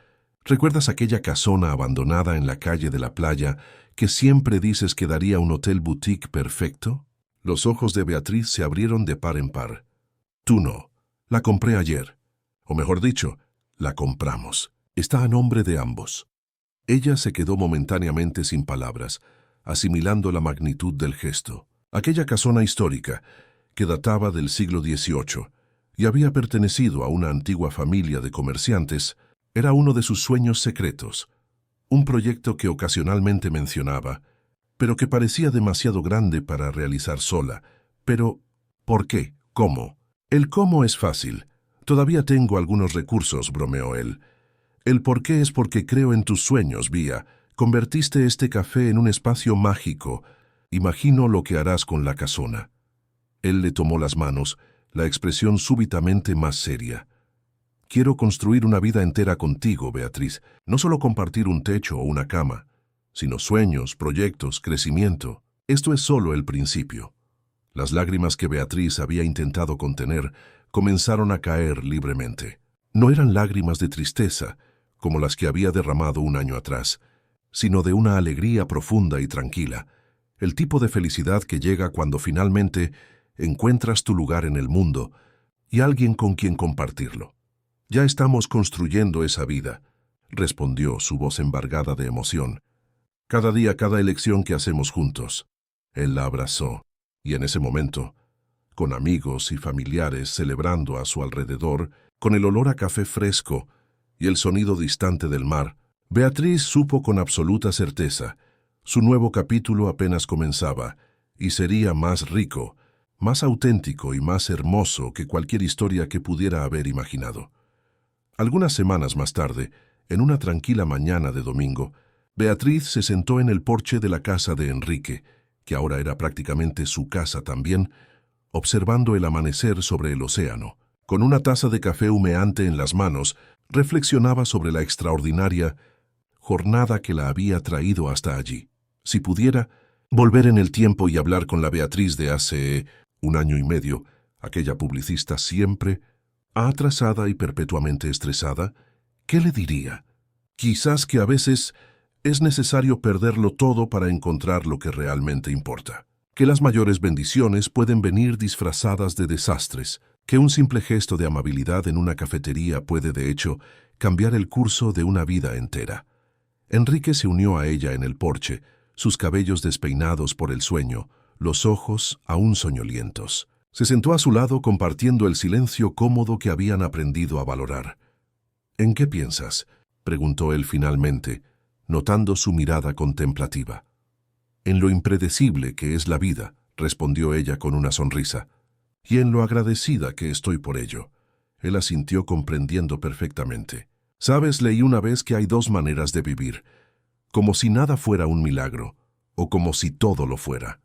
«¿Recuerdas aquella casona abandonada en la calle de la playa que siempre dices que daría un hotel boutique perfecto?» Los ojos de Beatriz se abrieron de par en par. «Tú no. La compré ayer. O mejor dicho, la compramos. Está a nombre de ambos». Ella se quedó momentáneamente sin palabras, asimilando la magnitud del gesto. Aquella casona histórica, que databa del siglo XVIII y había pertenecido a una antigua familia de comerciantes, era uno de sus sueños secretos, un proyecto que ocasionalmente mencionaba, pero que parecía demasiado grande para realizar sola. Pero, ¿por qué? ¿Cómo? El cómo es fácil. Todavía tengo algunos recursos, bromeó él. El por qué es porque creo en tus sueños, Vía. Convertiste este café en un espacio mágico. Imagino lo que harás con la casona. Él le tomó las manos, la expresión súbitamente más seria. «Quiero construir una vida entera contigo, Beatriz. No solo compartir un techo o una cama, sino sueños, proyectos, crecimiento. Esto es solo el principio». Las lágrimas que Beatriz había intentado contener comenzaron a caer libremente. No eran lágrimas de tristeza, como las que había derramado un año atrás, sino de una alegría profunda y tranquila, el tipo de felicidad que llega cuando finalmente encuentras tu lugar en el mundo y alguien con quien compartirlo. «Ya estamos construyendo esa vida», respondió su voz embargada de emoción. «Cada día, cada elección que hacemos juntos». Él la abrazó, y en ese momento, con amigos y familiares celebrando a su alrededor, con el olor a café fresco y el sonido distante del mar, Beatriz supo con absoluta certeza, su nuevo capítulo apenas comenzaba, y sería más rico, más auténtico y más hermoso que cualquier historia que pudiera haber imaginado. Algunas semanas más tarde, en una tranquila mañana de domingo, Beatriz se sentó en el porche de la casa de Enrique, que ahora era prácticamente su casa también, observando el amanecer sobre el océano. Con una taza de café humeante en las manos, reflexionaba sobre la extraordinaria jornada que la había traído hasta allí. Si pudiera volver en el tiempo y hablar con la Beatriz de hace 1 año y medio, aquella publicista siempre atrasada y perpetuamente estresada, ¿qué le diría? Quizás que a veces es necesario perderlo todo para encontrar lo que realmente importa. Que las mayores bendiciones pueden venir disfrazadas de desastres. Que un simple gesto de amabilidad en una cafetería puede, de hecho, cambiar el curso de una vida entera. Enrique se unió a ella en el porche, sus cabellos despeinados por el sueño, los ojos aún soñolientos. Se sentó a su lado compartiendo el silencio cómodo que habían aprendido a valorar. «¿En qué piensas?», preguntó él finalmente, notando su mirada contemplativa. «En lo impredecible que es la vida», respondió ella con una sonrisa, «y en lo agradecida que estoy por ello». Él asintió comprendiendo perfectamente. «Sabes, leí una vez que hay dos maneras de vivir, como si nada fuera un milagro, o como si todo lo fuera.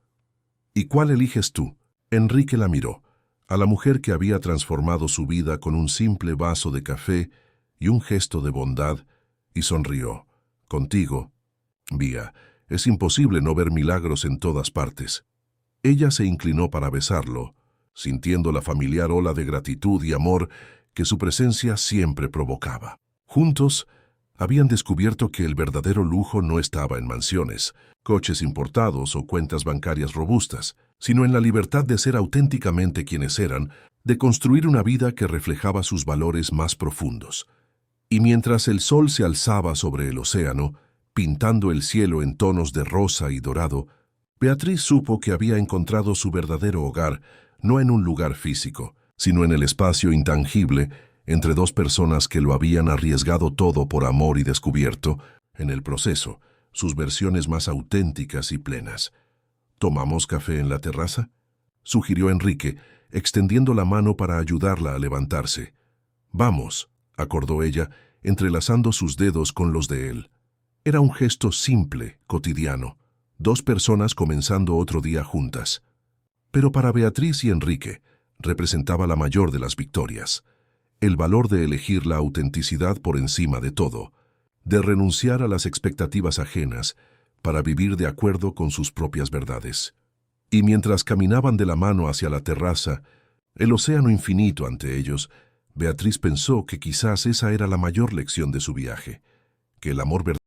¿Y cuál eliges tú?». Enrique la miró, a la mujer que había transformado su vida con un simple vaso de café y un gesto de bondad, y sonrió. «Contigo, Vía, es imposible no ver milagros en todas partes». Ella se inclinó para besarlo, sintiendo la familiar ola de gratitud y amor que su presencia siempre provocaba. Juntos, habían descubierto que el verdadero lujo no estaba en mansiones, coches importados o cuentas bancarias robustas, sino en la libertad de ser auténticamente quienes eran, de construir una vida que reflejaba sus valores más profundos. Y mientras el sol se alzaba sobre el océano, pintando el cielo en tonos de rosa y dorado, Beatriz supo que había encontrado su verdadero hogar, no en un lugar físico, sino en el espacio intangible entre dos personas que lo habían arriesgado todo por amor y descubierto, en el proceso, sus versiones más auténticas y plenas. ¿Tomamos café en la terraza?, sugirió Enrique, extendiendo la mano para ayudarla a levantarse. Vamos, acordó ella, entrelazando sus dedos con los de él. Era un gesto simple, cotidiano, dos personas comenzando otro día juntas. Pero para Beatriz y Enrique representaba la mayor de las victorias, el valor de elegir la autenticidad por encima de todo, de renunciar a las expectativas ajenas para vivir de acuerdo con sus propias verdades. Y mientras caminaban de la mano hacia la terraza, el océano infinito ante ellos, Beatriz pensó que quizás esa era la mayor lección de su viaje, que el amor verdadero